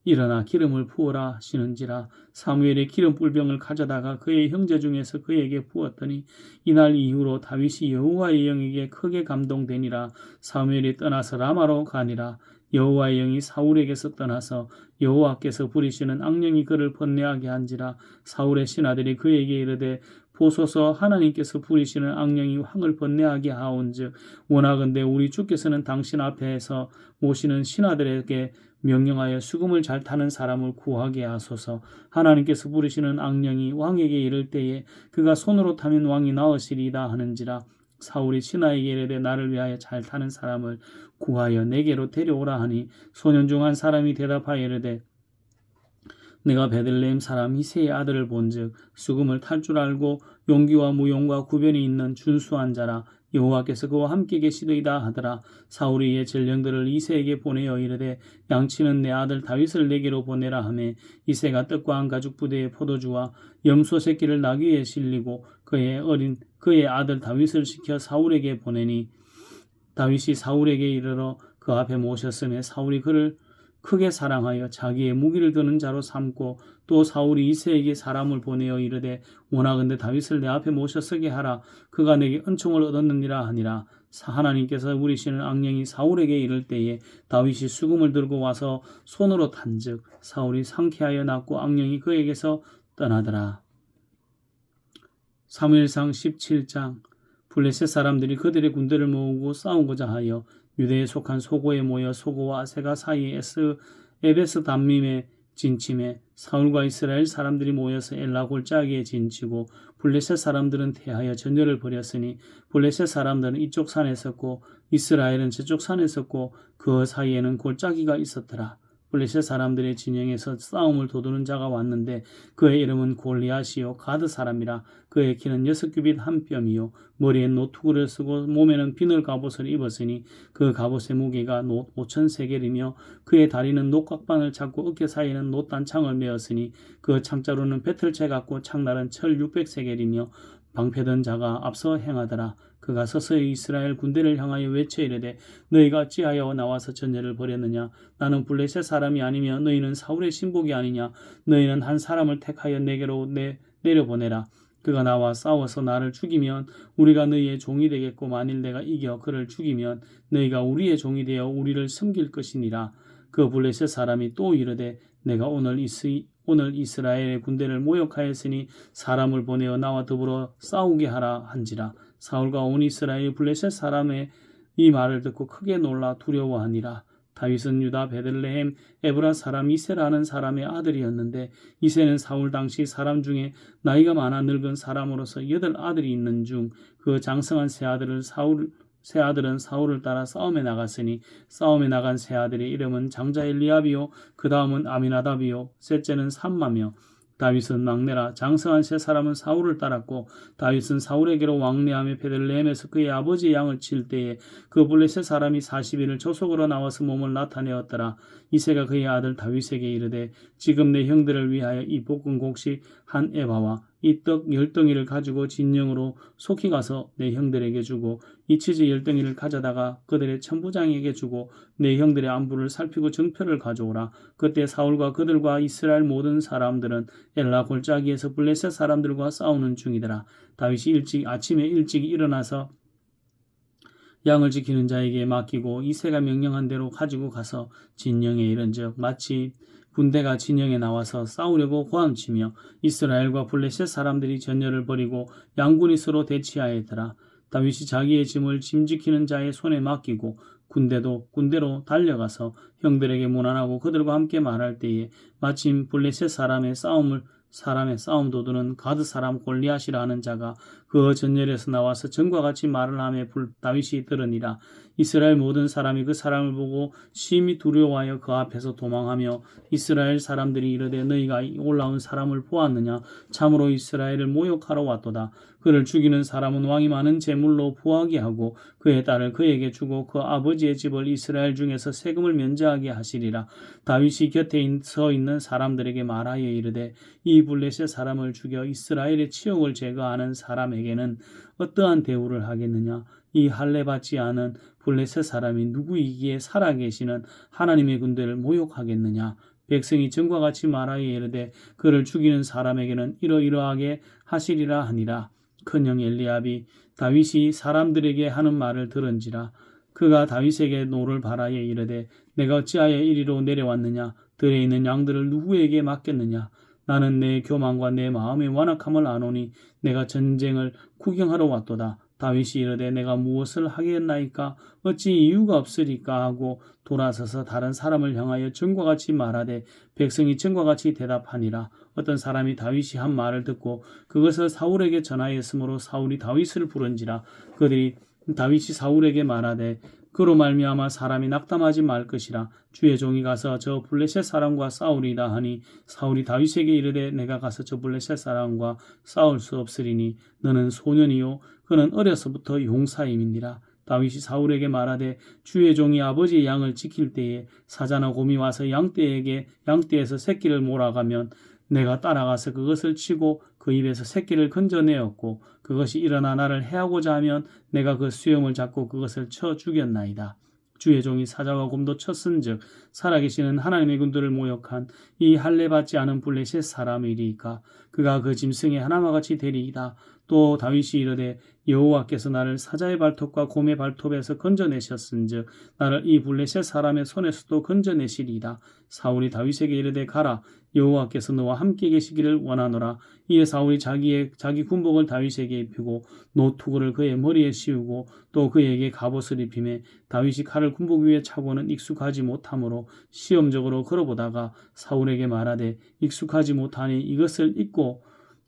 일어나 기름을 부어라 하시는지라. 사무엘이 기름 뿔병을 가져다가 그의 형제 중에서 그에게 부었더니 이날 이후로 다윗이 여호와의 영에게 크게 감동되니라. 사무엘이 떠나서 라마로 가니라. 여호와의 영이 사울에게서 떠나서 여호와께서 부리시는 악령이 그를 번뇌하게 한지라. 사울의 신하들이 그에게 이르되 보소서 하나님께서 부리시는 악령이 왕을 번뇌하게 하온즉 원하건대 우리 주께서는 당신 앞에서 모시는 신하들에게 명령하여 수금을 잘 타는 사람을 구하게 하소서. 하나님께서 부르시는 악령이 왕에게 이를 때에 그가 손으로 타면 왕이 나으시리이다 하는지라. 사울이 신하에게 이르되 나를 위하여 잘 타는 사람을 구하여 내게로 데려오라 하니 소년 중 한 사람이 대답하여 이르되 내가 베들레헴 사람 이새의 아들을 본즉 수금을 탈 줄 알고 용기와 무용과 구변이 있는 준수한 자라. 여호와께서 그와 함께 계시더이다 하더라. 사울이 이에 전령들을 이새에게 보내어 이르되 양치는 내 아들 다윗을 내게로 보내라 하매 이새가 떡과 한 가죽 부대에 포도주와 염소 새끼를 나귀에 실리고 그의 아들 다윗을 시켜 사울에게 보내니 다윗이 사울에게 이르러 그 앞에 모셨으며 사울이 그를 크게 사랑하여 자기의 무기를 드는 자로 삼고 또 사울이 이새에게 사람을 보내어 이르되 원하건대 다윗을 내 앞에 모셔 서게 하라. 그가 내게 은총을 얻었느니라 하니라. 하나님께서 부리시는 악령이 사울에게 이를 때에 다윗이 수금을 들고 와서 손으로 탄즉 사울이 상쾌하여 낫고 악령이 그에게서 떠나더라. 사무엘상 17장. 블레셋 사람들이 그들의 군대를 모으고 싸우고자 하여 유대에 속한 소고에 모여 소고와 아세가 사이에 에베스 담밈에 진침해 사울과 이스라엘 사람들이 모여서 엘라 골짜기에 진치고 블레셋 사람들은 태하여 전열을 벌였으니 블레셋 사람들은 이쪽 산에 섰고 이스라엘은 저쪽 산에 섰고 그 사이에는 골짜기가 있었더라. 블레셋 사람들의 진영에서 싸움을 도두는 자가 왔는데 그의 이름은 골리앗이요 가드 사람이라. 그의 키는 6규빗 한 뼘이요 머리엔 노투구를 쓰고 몸에는 비늘 갑옷을 입었으니 그 갑옷의 무게가 놋 5,000세겔이며 그의 다리는 놋각반을 잡고 어깨 사이에는 놋단창을 메었으니 그 창자루는 배틀채 같고 창날은 철 600세겔이며 방패든 자가 앞서 행하더라. 그가 서서히 이스라엘 군대를 향하여 외쳐 이르되 너희가 어찌하여 나와서 전열을 벌였느냐. 나는 블레셋 사람이 아니며 너희는 사울의 신복이 아니냐. 너희는 한 사람을 택하여 내게로 내려보내라. 그가 나와 싸워서 나를 죽이면 우리가 너희의 종이 되겠고 만일 내가 이겨 그를 죽이면 너희가 우리의 종이 되어 우리를 섬길 것이니라. 그 블레셋 사람이 또 이르되 내가 오늘 이스라엘의 군대를 모욕하였으니 사람을 보내어 나와 더불어 싸우게 하라 한지라. 사울과 온 이스라엘 블레셋 사람의 이 말을 듣고 크게 놀라 두려워하니라. 다윗은 유다 베들레헴 에브라 사람 이새라는 사람의 아들이었는데 이새는 사울 당시 사람 중에 나이가 많아 늙은 사람으로서 8아들이 있는 중 그 장성한 세 아들은 사울을 따라 싸움에 나갔으니 싸움에 나간 세 아들의 이름은 장자 엘리압이요 그 다음은 아미나답이요 셋째는 삼마며 다윗은 막내라. 장성한 세 사람은 사울을 따랐고 다윗은 사울에게로 왕래하며 베들레헴에서 그의 아버지의 양을 칠 때에 그 블레셋 사람이 40일을 조속으로 나와서 몸을 나타내었더라. 이새가 그의 아들 다윗에게 이르되 지금 내 형들을 위하여 이 볶은 곡식 한 에바와 이 떡 10덩이를 가지고 진영으로 속히 가서 내 형들에게 주고 이 치즈 10덩이를 가져다가 그들의 천부장에게 주고 내 형들의 안부를 살피고 정표를 가져오라. 그때 사울과 그들과 이스라엘 모든 사람들은 엘라 골짜기에서 블레셋 사람들과 싸우는 중이더라. 다윗이 아침에 일찍 일어나서 양을 지키는 자에게 맡기고 이새가 명령한 대로 가지고 가서 진영에 이른즉 마치 군대가 진영에 나와서 싸우려고 고함치며 이스라엘과 블레셋 사람들이 전열을 벌이고 양군이 서로 대치하였더라. 다윗이 자기의 짐을 짐 지키는 자의 손에 맡기고 군대로 달려가서 형들에게 문안하고 그들과 함께 말할 때에 마침 블레셋 사람의 싸움 도두는 가드 사람 골리앗이라 하는 자가 그 전열에서 나와서 전과 같이 말을 하며 다윗이 들으니라. 이스라엘 모든 사람이 그 사람을 보고 심히 두려워하여 그 앞에서 도망하며 이스라엘 사람들이 이르되 너희가 올라온 사람을 보았느냐. 참으로 이스라엘을 모욕하러 왔도다. 그를 죽이는 사람은 왕이 많은 제물로 부하게 하고 그의 딸을 그에게 주고 그 아버지의 집을 이스라엘 중에서 세금을 면제하게 하시리라. 다윗이 곁에 서 있는 사람들에게 말하여 이르되 이 블레셋 사람을 죽여 이스라엘의 치욕을 제거하는 사람에게는 어떠한 대우를 하겠느냐. 이 할례 받지 않은 블레셋 사람이 누구이기에 살아계시는 하나님의 군대를 모욕하겠느냐. 백성이 전과 같이 말하여 이르되 그를 죽이는 사람에게는 이러이러하게 하시리라 하니라. 큰형 엘리압이 다윗이 사람들에게 하는 말을 들은지라. 그가 다윗에게 노를 바라여 이르되 내가 어찌하여 이리로 내려왔느냐. 들에 있는 양들을 누구에게 맡겼느냐. 나는 내 교만과 내 마음의 완악함을 아노니 내가 전쟁을 구경하러 왔도다. 다윗이 이르되 내가 무엇을 하겠나이까 어찌 이유가 없으리까 하고 돌아서서 다른 사람을 향하여 전과 같이 말하되 백성이 전과 같이 대답하니라. 어떤 사람이 다윗이 한 말을 듣고 그것을 사울에게 전하였으므로 사울이 다윗을 부른지라. 그들이 다윗이 사울에게 말하되 그로 말미암아 사람이 낙담하지 말 것이라. 주의 종이 가서 저 블레셋 사람과 싸우리다 하니 사울이 다윗에게 이르되 내가 가서 저 블레셋 사람과 싸울 수 없으리니 너는 소년이요 그는 어려서부터 용사임이니라. 다윗이 사울에게 말하되 주의 종이 아버지의 양을 지킬 때에 사자나 곰이 와서 양떼에서 새끼를 몰아가면 내가 따라가서 그것을 치고 그 입에서 새끼를 건져내었고 그것이 일어나 나를 해하고자 하면 내가 그 수염을 잡고 그것을 쳐 죽였나이다. 주의 종이 사자와 곰도 쳤은즉 살아계시는 하나님의 군들을 모욕한 이 할례 받지 않은 블레셋 사람이리이까 그가 그 짐승의 하나와 같이 되리이다. 또 다윗이 이르되 여호와께서 나를 사자의 발톱과 곰의 발톱에서 건져내셨은즉 나를 이 블레셋 사람의 손에서도 건져내시리이다. 사울이 다윗에게 이르되 가라 여호와께서 너와 함께 계시기를 원하노라. 이에 사울이 자기 군복을 다윗에게 입히고 노투구를 그의 머리에 씌우고 또 그에게 갑옷을 입히매 다윗이 칼을 군복 위에 차고는 익숙하지 못하므로 시험적으로 걸어보다가 사울에게 말하되 익숙하지 못하니 이것을 입고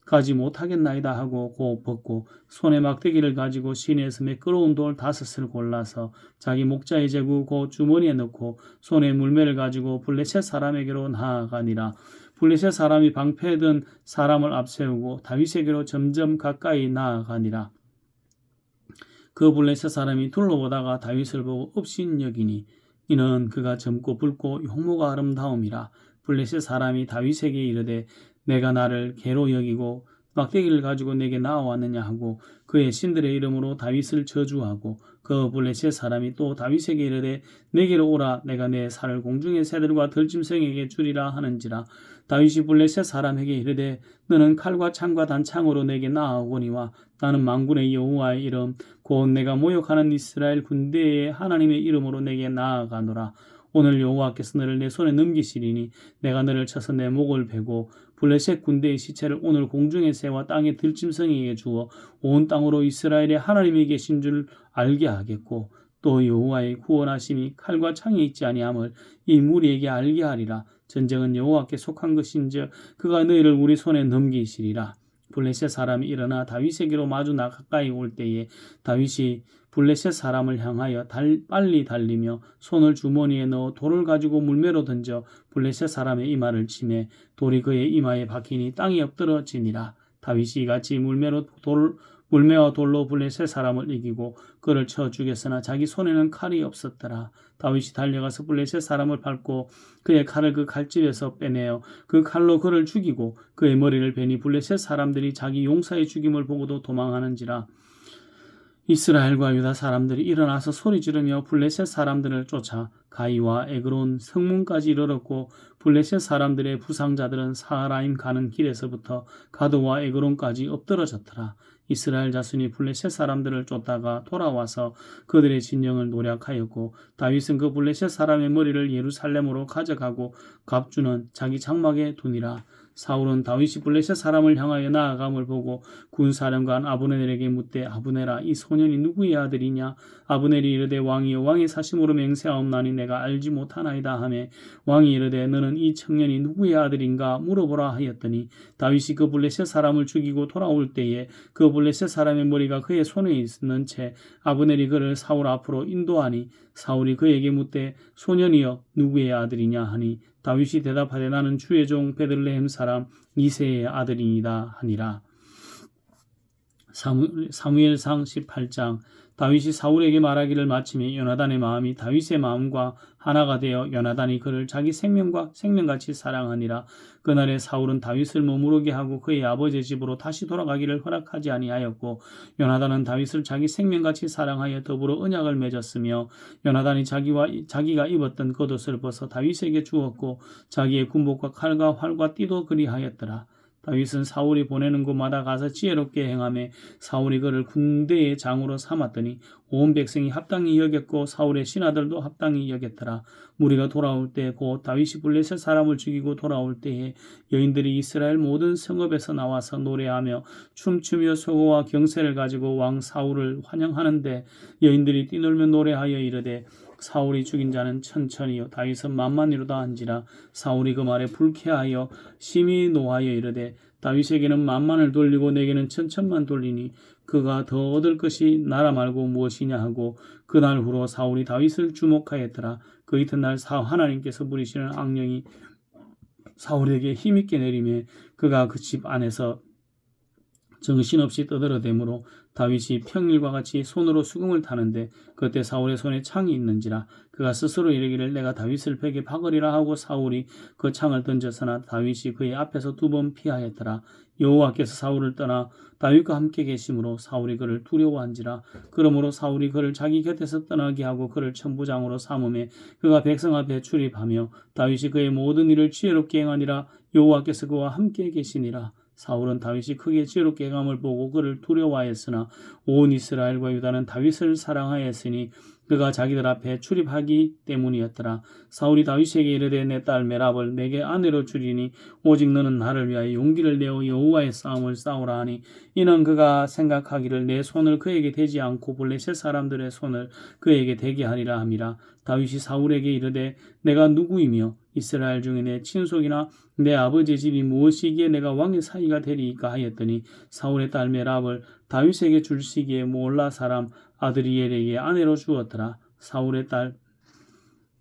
가지 못하겠나이다 하고 곧 벗고 손에 막대기를 가지고 시내에서 매끄러운 돌 5을 골라서 자기 목자의 제구 곧 주머니에 넣고 손에 물매를 가지고 블레셋 사람에게로 나아가니라. 블레셋 사람이 방패에 든 사람을 앞세우고 다윗에게로 점점 가까이 나아가니라. 그 블레셋 사람이 둘러보다가 다윗을 보고 업신여기니 이는 그가 젊고 붉고 용모가 아름다움이라. 블레셋 사람이 다윗에게 이르되 내가 나를 개로 여기고 막대기를 가지고 내게 나아왔느냐 하고 그의 신들의 이름으로 다윗을 저주하고 그 블레셋 사람이 또 다윗에게 이르되 내게로 오라 내가 내 살을 공중의 새들과 들짐승에게 주리라 하는지라. 다윗이 블레셋 사람에게 이르되 너는 칼과 창과 단창으로 내게 나아오거니와 나는 만군의 여호와의 이름 곧 내가 모욕하는 이스라엘 군대의 하나님의 이름으로 내게 나아가노라. 오늘 여호와께서 너를 내 손에 넘기시리니 내가 너를 쳐서 내 목을 베고 블레셋 군대의 시체를 오늘 공중의 새와 땅의 들짐승에게 주어 온 땅으로 이스라엘의 하나님이 계신 줄 알게 하겠고 또 여호와의 구원하심이 칼과 창에 있지 아니함을 이 무리에게 알게 하리라. 전쟁은 여호와께 속한 것인즉 그가 너희를 우리 손에 넘기시리라. 블레셋 사람이 일어나 다윗에게로 마주 가까이 올 때에 다윗이 블레셋 사람을 향하여 빨리 달리며 손을 주머니에 넣어 돌을 가지고 물매로 던져 블레셋 사람의 이마를 치매 돌이 그의 이마에 박히니 땅이 엎드러지니라. 다윗이 이같이 물매와 돌로 블레셋 사람을 이기고 그를 쳐 죽였으나 자기 손에는 칼이 없었더라. 다윗이 달려가서 블레셋 사람을 밟고 그의 칼을 그 칼집에서 빼내어 그 칼로 그를 죽이고 그의 머리를 베니 블레셋 사람들이 자기 용사의 죽임을 보고도 도망하는지라. 이스라엘과 유다 사람들이 일어나서 소리 지르며 블레셋 사람들을 쫓아 가이와 에그론 성문까지 이르렀고 블레셋 사람들의 부상자들은 사하라임 가는 길에서부터 가드와 에그론까지 엎드러졌더라. 이스라엘 자손이 블레셋 사람들을 쫓다가 돌아와서 그들의 진영을 노략하였고 다윗은 그 블레셋 사람의 머리를 예루살렘으로 가져가고 갑주는 자기 장막에 두니라. 사울은 다윗이 블레셋 사람을 향하여 나아감을 보고 군사령관 아브네엘에게 묻되 아브네라 이 소년이 누구의 아들이냐. 아브넬이 이르되 왕이여 왕의 사심으로 맹세하옵나니 내가 알지 못하나이다 하매 왕이 이르되 너는 이 청년이 누구의 아들인가 물어보라 하였더니 다윗이 그 블레셋 사람을 죽이고 돌아올 때에 그 블레셋 사람의 머리가 그의 손에 있는 채 아브넬이 그를 사울 앞으로 인도하니 사울이 그에게 묻되 소년이여 누구의 아들이냐 하니 다윗이 대답하되 나는 주의 종 베들레헴 사람 이새의 아들이니이다 하니라. 사무엘상 18장. 다윗이 사울에게 말하기를 마치매 요나단의 마음이 다윗의 마음과 하나가 되어 요나단이 그를 자기 생명과 생명같이 사랑하니라. 그날에 사울은 다윗을 머무르게 하고 그의 아버지의 집으로 다시 돌아가기를 허락하지 아니하였고 요나단은 다윗을 자기 생명같이 사랑하여 더불어 언약을 맺었으며 요나단이 자기가 입었던 겉옷을 벗어 다윗에게 주었고 자기의 군복과 칼과 활과 띠도 그리하였더라. 다윗은 사울이 보내는 곳마다 가서 지혜롭게 행하며 사울이 그를 군대의 장으로 삼았더니 온 백성이 합당히 여겼고 사울의 신하들도 합당히 여겼더라. 무리가 돌아올 때 곧 다윗이 블레셋 사람을 죽이고 돌아올 때에 여인들이 이스라엘 모든 성읍에서 나와서 노래하며 춤추며 소고와 경세를 가지고 왕 사울을 환영하는데 여인들이 뛰놀며 노래하여 이르되 사울이 죽인 자는 천천히요 다윗은 만만이로다 한지라. 사울이 그 말에 불쾌하여 심히 노하여 이르되 다윗에게는 만만을 돌리고 내게는 천천만 돌리니 그가 더 얻을 것이 나라 말고 무엇이냐 하고 그날 후로 사울이 다윗을 주목하였더라. 그 이튿날 하나님께서 부리시는 악령이 사울에게 힘있게 내리며 그가 그 집 안에서 정신없이 떠들어대므로 다윗이 평일과 같이 손으로 수금을 타는데 그때 사울의 손에 창이 있는지라. 그가 스스로 이르기를 내가 다윗을 벽에 박으리라 하고 사울이 그 창을 던졌으나 다윗이 그의 앞에서 2번 피하였더라. 여호와께서 사울을 떠나 다윗과 함께 계심으로 사울이 그를 두려워한지라. 그러므로 사울이 그를 자기 곁에서 떠나게 하고 그를 천부장으로 삼음에 그가 백성 앞에 출입하며 다윗이 그의 모든 일을 지혜롭게 행하니라. 여호와께서 그와 함께 계시니라. 사울은 다윗이 크게 지혜롭게 행함을 보고 그를 두려워하였으나 온 이스라엘과 유다는 다윗을 사랑하였으니 그가 자기들 앞에 출입하기 때문이었더라. 사울이 다윗에게 이르되 내 딸 메랍을 내게 아내로 주리니 오직 너는 나를 위하여 용기를 내어 여호와의 싸움을 싸우라 하니 이는 그가 생각하기를 내 손을 그에게 대지 않고 블레셋 사람들의 손을 그에게 대게 하리라 함이라. 다윗이 사울에게 이르되 내가 누구이며 이스라엘 중에 내 친속이나 내 아버지의 집이 무엇이기에 내가 왕의 사위가 되리이까 하였더니 사울의 딸 메랍을 다윗에게 줄 시기에 몰라 사람 아드리엘에게 아내로 주었더라. 사울의 딸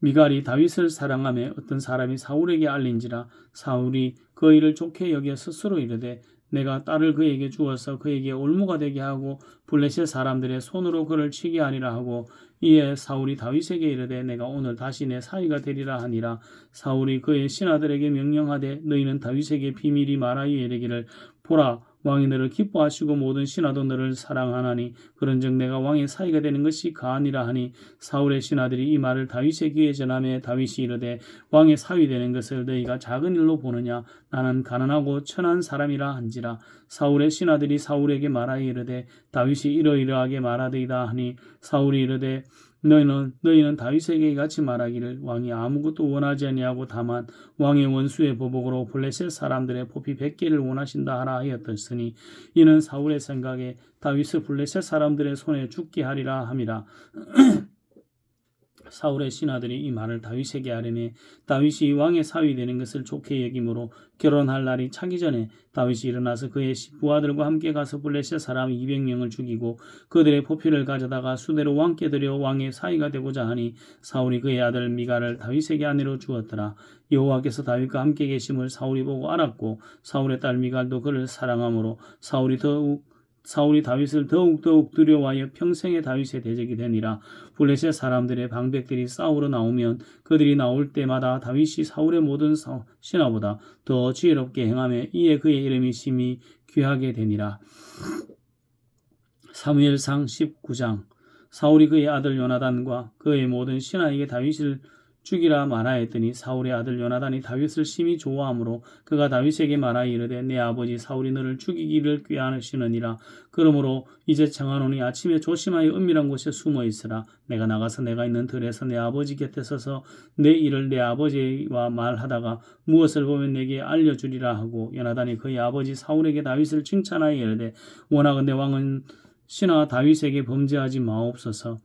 미갈이 다윗을 사랑하며 어떤 사람이 사울에게 알린지라. 사울이 그 일을 좋게 여겨 스스로 이르되 내가 딸을 그에게 주어서 그에게 올무가 되게 하고 블레셋 사람들의 손으로 그를 치게 하리라 하고 이에 사울이 다윗에게 이르되 내가 오늘 다시 내 사위가 되리라 하니라. 사울이 그의 신하들에게 명령하되 너희는 다윗에게 비밀이 말하여 이르기를 보라 왕이 너를 기뻐하시고 모든 신하도 너를 사랑하나니 그런즉 내가 왕의 사위가 되는 것이 가하니라 하니 사울의 신하들이 이 말을 다윗의 귀에 전하며 다윗이 이르되 왕의 사위 되는 것을 너희가 작은 일로 보느냐 나는 가난하고 천한 사람이라 한지라. 사울의 신하들이 사울에게 말하여 이르되 다윗이 이러이러하게 말하되이다 하니 사울이 이르되 너희는 다윗에게 이같이 말하기를 왕이 아무것도 원하지 아니하고 다만 왕의 원수의 보복으로 블레셋 사람들의 포피 100개를 원하신다 하라 하였더니 이는 사울의 생각에 다윗을 블레셋 사람들의 손에 죽게 하리라 함이라. 사울의 신하들이 이 말을 다윗에게 하려매 다윗이 왕의 사위 되는 것을 좋게 여김으로 결혼할 날이 차기 전에 다윗이 일어나서 그의 부하들과 함께 가서 블레셋 사람 200명을 죽이고 그들의 포피를 가져다가 수대로 왕께 드려 왕의 사위가 되고자 하니 사울이 그의 아들 미갈을 다윗에게 아내로 주었더라. 여호와께서 다윗과 함께 계심을 사울이 보고 알았고 사울의 딸 미갈도 그를 사랑하므로 사울이 다윗을 더욱 두려워하여 평생의 다윗의 대적이 되니라. 블레셋 사람들의 방백들이 싸우러 나오면 그들이 나올 때마다 다윗이 사울의 모든 신하보다 더 지혜롭게 행하며 이에 그의 이름이 심히 귀하게 되니라. 사무엘상 19장. 사울이 그의 아들 요나단과 그의 모든 신하에게 다윗을 죽이라 말하였더니 사울의 아들 요나단이 다윗을 심히 좋아하므로 그가 다윗에게 말하여 이르되 내 아버지 사울이 너를 죽이기를 꾀하시느니라. 그러므로 이제 청하노니 아침에 조심하여 은밀한 곳에 숨어 있으라. 내가 나가서 내가 있는 들에서 내 아버지 곁에 서서 내 일을 내 아버지와 말하다가 무엇을 보면 내게 알려주리라 하고 요나단이 그의 아버지 사울에게 다윗을 칭찬하여 이르되 원하건대 왕은 신하 다윗에게 범죄하지 마옵소서.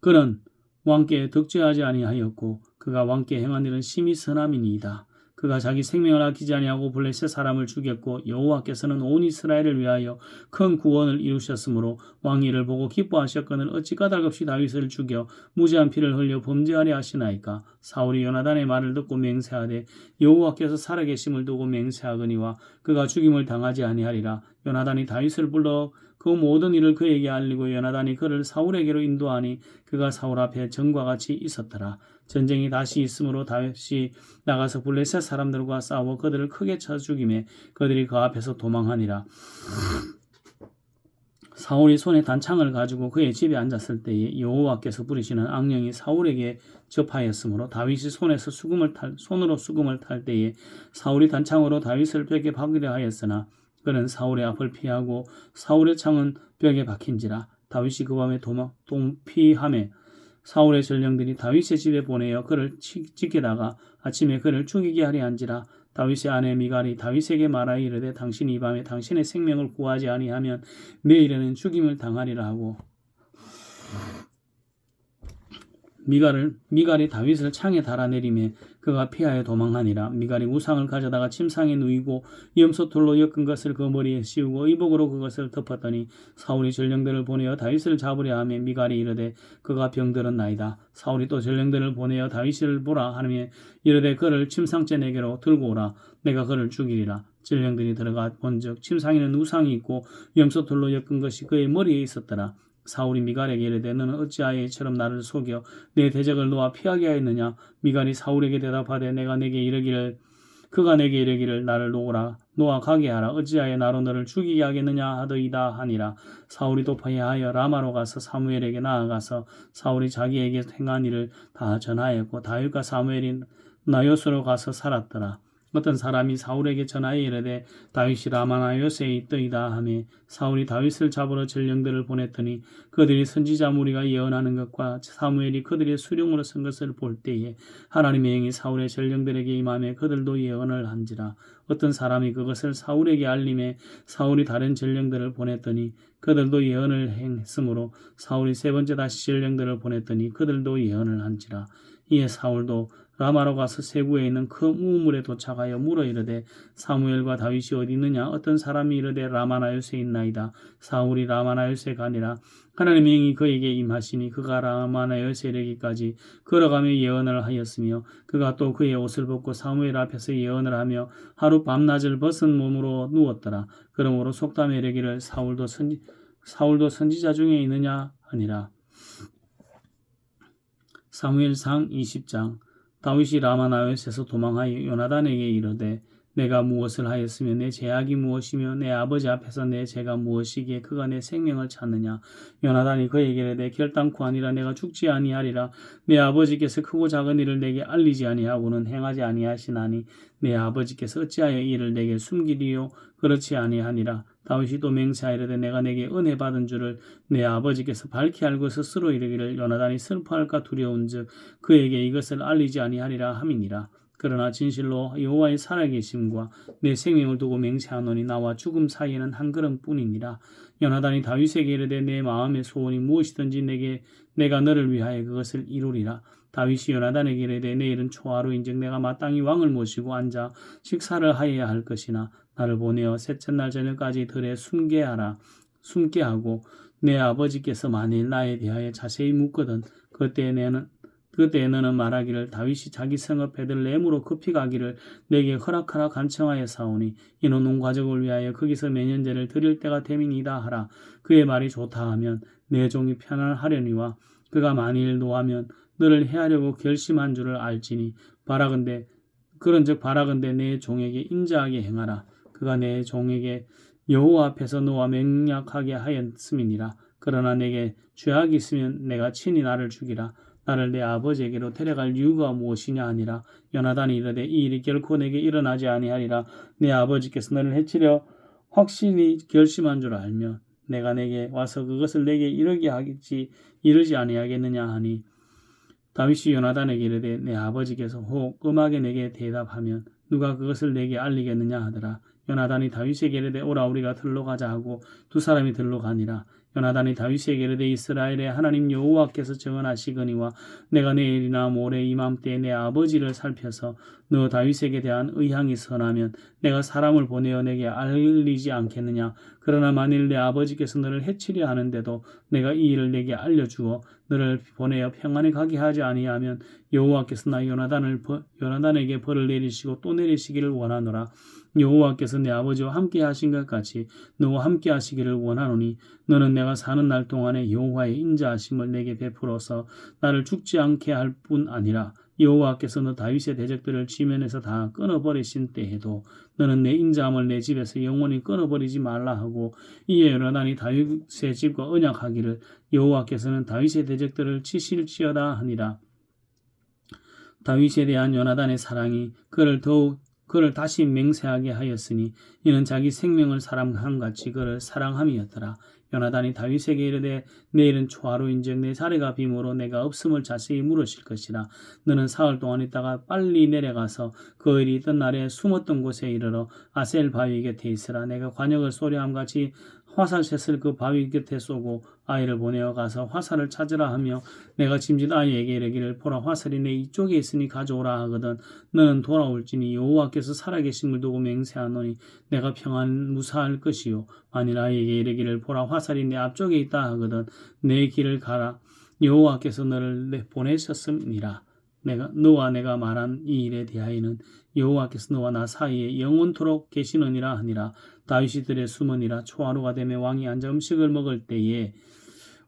그는 왕께 득죄하지 아니하였고 그가 왕께 행한 일은 심히 선함이니이다. 그가 자기 생명을 아끼지 아니하고 블레셋 사람을 죽였고 여호와께서는 온 이스라엘을 위하여 큰 구원을 이루셨으므로 왕이 이를 보고 기뻐하셨거늘 어찌 까닭없이 다윗을 죽여 무죄한 피를 흘려 범죄하려 하시나이까. 사울이 요나단의 말을 듣고 맹세하되 여호와께서 살아계심을 두고 맹세하거니와 그가 죽임을 당하지 아니하리라. 요나단이 다윗을 불러 그 모든 일을 그에게 알리고 요나단이 그를 사울에게로 인도하니 그가 사울 앞에 전과 같이 있었더라. 전쟁이 다시 있으므로 다윗이 나가서 블레셋 사람들과 싸워 그들을 크게 쳐 죽이매 그들이 그 앞에서 도망하니라. 사울이 손에 단창을 가지고 그의 집에 앉았을 때에 여호와께서 부리시는 악령이 사울에게 접하였으므로 다윗이 손으로 수금을 탈 때에 사울이 단창으로 다윗을 벽에 박으려 하였으나 그는 사울의 앞을 피하고 사울의 창은 벽에 박힌지라. 다윗이 그 밤에 동피하매 사울의 전령들이 다윗의 집에 보내어 그를 지켜다가 아침에 그를 죽이게 하려 한지라. 다윗의 아내 미갈이 다윗에게 말하여 이르되 당신이 이 밤에 당신의 생명을 구하지 아니하면 내일에는 죽임을 당하리라 하고 미갈이 다윗을 창에 달아내리매 그가 피하여 도망하니라. 미갈이 우상을 가져다가 침상에 누이고 염소털로 엮은 것을 그 머리에 씌우고 의복으로 그것을 덮었더니 사울이 전령들을 보내어 다윗을 잡으려 하며 미갈이 이르되 그가 병들었나이다. 사울이 또 전령들을 보내어 다윗을 보라 하며 이르되 그를 침상째 내게로 들고 오라. 내가 그를 죽이리라. 전령들이 들어가 본즉 침상에는 우상이 있고 염소털로 엮은 것이 그의 머리에 있었더라. 사울이 미갈에게 이르되 너는 어찌하여 이처럼 나를 속여 내 대적을 놓아 피하게 하였느냐. 미갈이 사울에게 대답하되 그가 내게 이르기를 나를 놓아 가게 하라. 어찌하여 나로 너를 죽이게 하겠느냐 하더이다 하니라. 사울이 도파하여 라마로 가서 사무엘에게 나아가서 사울이 자기에게 행한 일을 다 전하였고 다윗과 사무엘이 나요스로 가서 살았더라. 어떤 사람이 사울에게 전하여 이르되 다윗이 라마나요스에 있더이다 하매 사울이 다윗을 잡으러 전령들을 보냈더니 그들이 선지자 무리가 예언하는 것과 사무엘이 그들의 수령으로 쓴 것을 볼 때에 하나님의 영이 사울의 전령들에게 임하며 그들도 예언을 한지라. 어떤 사람이 그것을 사울에게 알림해 사울이 다른 전령들을 보냈더니 그들도 예언을 행했으므로 사울이 세 번째 다시 전령들을 보냈더니 그들도 예언을 한지라. 이에 사울도 라마로 가서 세구에 있는 큰 우물에 도착하여 물어 이르되 사무엘과 다윗이 어디 있느냐. 어떤 사람이 이르되 라마나요스에 있나이다. 사울이 라마나요스에 가니라. 하나님의 영이 그에게 임하시니 그가 라마나요스에 이르기까지 걸어가며 예언을 하였으며 그가 또 그의 옷을 벗고 사무엘 앞에서 예언을 하며 하루 밤낮을 벗은 몸으로 누웠더라. 그러므로 속담에 이르기를 사울도 선지자 중에 있느냐 하니라. 사무엘상 20장. 다윗이 라마나요스에서 도망하여 요나단에게 이르되 내가 무엇을 하였으며 내 죄악이 무엇이며 내 아버지 앞에서 내 죄가 무엇이기에 그가 내 생명을 찾느냐. 요나단이 그에게 이르되 결단코 아니라 내가 죽지 아니하리라. 내 아버지께서 크고 작은 일을 내게 알리지 아니하고는 행하지 아니하시나니 내 아버지께서 어찌하여 이를 내게 숨기리요. 그렇지 아니하니라. 다윗이 또 맹세하이르되 내가 내게 은혜 받은 줄을 내 아버지께서 밝히 알고 스스로 이르기를 요나단이 슬퍼할까 두려운즉 그에게 이것을 알리지 아니하리라 함이니라. 그러나 진실로 여호와의 살아계심과 내 생명을 두고 맹세하노니 나와 죽음 사이에는 한 걸음뿐이니라. 요나단이 다윗에게 이르되 내 마음의 소원이 무엇이든지 내가 너를 위하여 그것을 이루리라. 다윗이 요나단에게 이르되 내일은 초하루인즉 내가 마땅히 왕을 모시고 앉아 식사를 하여야 할 것이나 나를 보내어 셋째 날 저녁까지 들에 숨게 하고 내 아버지께서 만일 나에 대하여 자세히 묻거든 그때 너는 말하기를 다윗이 자기 성읍 베들레헴으로 급히 가기를 내게 허락하라 간청하여 사오니 이는 온 가족을 위하여 거기서 매년제를 드릴 때가 됨이니이다 하라. 그의 말이 좋다 하면 내 종이 편안하려니와 그가 만일 노하면 너를 해하려고 결심한 줄을 알지니 그런즉 바라건대 내 종에게 인자하게 행하라. 그가 내 종에게 여호와 앞에서 너와 맹약하게 하였음이니라. 그러나 내게 죄악이 있으면 내가 친히 나를 죽이라. 나를 내 아버지에게로 데려갈 이유가 무엇이냐 하니라. 요나단이 이르되 이 일이 결코 내게 일어나지 아니하리라. 내 아버지께서 너를 해치려 확신이 결심한 줄 알며 내가 내게 와서 그것을 내게 이르지 아니하겠느냐 하니 다윗이 요나단에게 이르되 내 아버지께서 혹 음하게 내게 대답하면 누가 그것을 내게 알리겠느냐 하더라. 요나단이 다윗에게 이르되 오라 우리가 들로 가자 하고 두 사람이 들로 가니라. 요나단이 다윗에게 이르되 이스라엘의 하나님 여호와께서 정언하시거니와 내가 내일이나 모레 이맘때에 내 아버지를 살펴서 너 다윗에게 대한 의향이 선하면 내가 사람을 보내어 내게 알리지 않겠느냐. 그러나 만일 내 아버지께서 너를 해치려 하는데도 내가 이 일을 내게 알려주어 너를 보내어 평안히 가게 하지 아니하면 여호와께서 나 요나단에게 벌을 내리시고 또 내리시기를 원하노라. 여호와께서 내 아버지와 함께 하신 것 같이 너와 함께 하시기를 원하노니 너는 내가 사는 날 동안에 여호와의 인자하심을 내게 베풀어서 나를 죽지 않게 할 뿐 아니라 여호와께서 너 다윗의 대적들을 지면에서 다 끊어버리신 때에도 너는 내 인자함을 내 집에서 영원히 끊어버리지 말라 하고 이에 요나단이 다윗의 집과 언약하기를 여호와께서는 다윗의 대적들을 치실지어다 하니라. 다윗에 대한 요나단의 사랑이 그를 다시 맹세하게 하였으니 이는 자기 생명을 사랑함같이 그를 사랑함이었더라. 요나단이 다윗에게 이르되 내일은 초하루인즉 내 자리가 빔으로 내가 없음을 자세히 물으실 것이라. 너는 사흘 동안 있다가 빨리 내려가서 그 일이 있던 날에 숨었던 곳에 이르러 아셀 바위 곁에 있으라. 내가 관역을 소리함같이 화살셋을 그 바위 곁에 쏘고 아이를 보내어 가서 화살을 찾으라 하며 내가 짐짓 아이에게 이르기를 보라 화살이 내 이쪽에 있으니 가져오라 하거든 너는 돌아올지니 여호와께서 살아계심을 두고 맹세하노니 내가 평안 무사할 것이요 만일 아이에게 이르기를 보라 화살이 내 앞쪽에 있다 하거든 내 길을 가라 여호와께서 너를 보내셨음이라. 너와 내가 말한 이 일에 대하여는 여호와께서 너와 나 사이에 영원토록 계시느니라 하니라. 다윗이 들에 숨으니라. 초하루가 되매 왕이 앉아 음식을 먹을 때에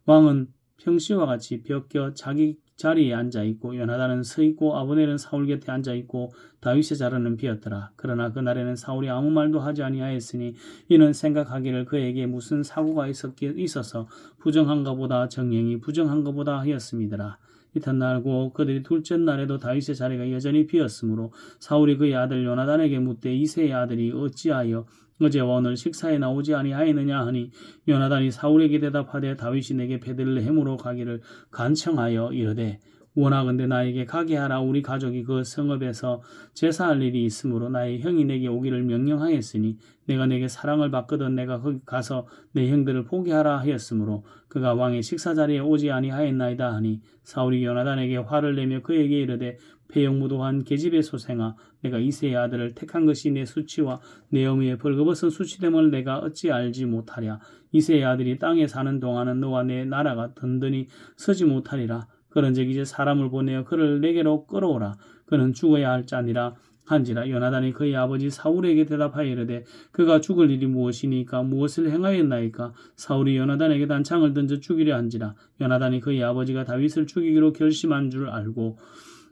왕은 평시와 같이 벽겨 자기 자리에 앉아있고 요나단은 서있고 아브넬은 사울 곁에 앉아있고 다윗의 자리는 비었더라. 그러나 그날에는 사울이 아무 말도 하지 아니하였으니 이는 생각하기를 그에게 무슨 사고가 있어서 부정한가 보다 정령이 부정한가 보다 하였음이더라. 이튿날고 그들이 둘째 날에도 다윗의 자리가 여전히 비었으므로 사울이 그의 아들 요나단에게 묻되 이새의 아들이 어찌하여 어제와 오늘 식사에 나오지 아니하였느냐 하니 요나단이 사울에게 대답하되 다윗이 내게 베들레헴으로 가기를 간청하여 이르되 원하건대 나에게 가게 하라. 우리 가족이 그 성읍에서 제사할 일이 있으므로 나의 형이 내게 오기를 명령하였으니 내가 내게 사랑을 받거든 내가 거기 가서 내 형들을 보게 하라 하였으므로 그가 왕의 식사 자리에 오지 아니하였나이다 하니 사울이 요나단에게 화를 내며 그에게 이르되 패역무도한 계집의 소생아 내가 이새의 아들을 택한 것이 내 수치와 내 어미의 벌거벗은 수치됨을 내가 어찌 알지 못하랴. 이새의 아들이 땅에 사는 동안은 너와 내 나라가 든든히 서지 못하리라. 그런즉 이제 사람을 보내어 그를 내게로 끌어오라. 그는 죽어야 할 자니라 한지라. 요나단이 그의 아버지 사울에게 대답하여 이르되 그가 죽을 일이 무엇이니까 무엇을 행하였나이까. 사울이 요나단에게 단창을 던져 죽이려 한지라. 요나단이 그의 아버지가 다윗을 죽이기로 결심한 줄 알고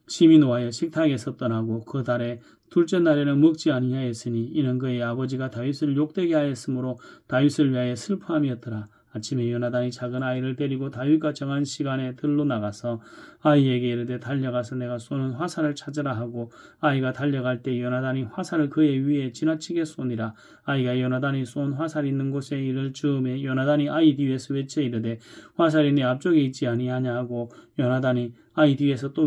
심히 노하여 식탁에서 떠나고 그 달에 둘째 날에는 먹지 아니하였으니 이는 그의 아버지가 다윗을 욕되게 하였으므로 다윗을 위하여 슬퍼함이었더라. 아침에 요나단이 작은 아이를 데리고 다윗과 정한 시간에 들로 나가서 아이에게 이르되 달려가서 내가 쏘는 화살을 찾으라 하고 아이가 달려갈 때 요나단이 화살을 그의 위에 지나치게 쏘니라. 아이가 요나단이 쏜 화살이 있는 곳에 이를 즈음에 요나단이 아이 뒤에서 외쳐 이르되 화살이 내 앞쪽에 있지 아니하냐 하고 요나단이 아이 뒤에서 또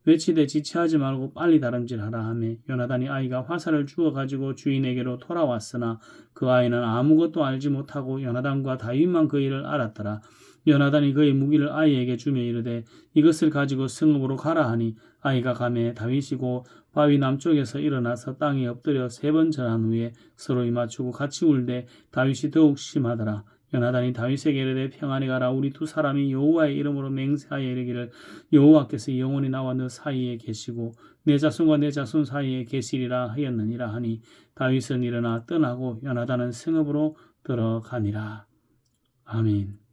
외치되 지체하지 말고 빨리 다름질하라 하며 요나단이 아이가 화살을 주워 가지고 주인에게로 돌아왔으나 그 아이는 아무것도 알지 못하고 요나단과 다윗만 그 일을 알았더라. 요나단이 그의 무기를 아이에게 주며 이르되 이것을 가지고 성읍으로 가라 하니 아이가 가매 다윗이고 바위 남쪽에서 일어나서 땅에 엎드려 3번 절한 후에 서로이 맞추고 같이 울되 다윗이 더욱 심하더라. 요나단이 다윗에게 이르되 평안히 가라. 우리 두 사람이 여호와의 이름으로 맹세하여 이르기를 여호와께서 영원히 나와 너 사이에 계시고 내 자손과 내 자손 사이에 계시리라 하였느니라 하니 다윗은 일어나 떠나고 요나단은 성읍으로 들어가니라. 아멘.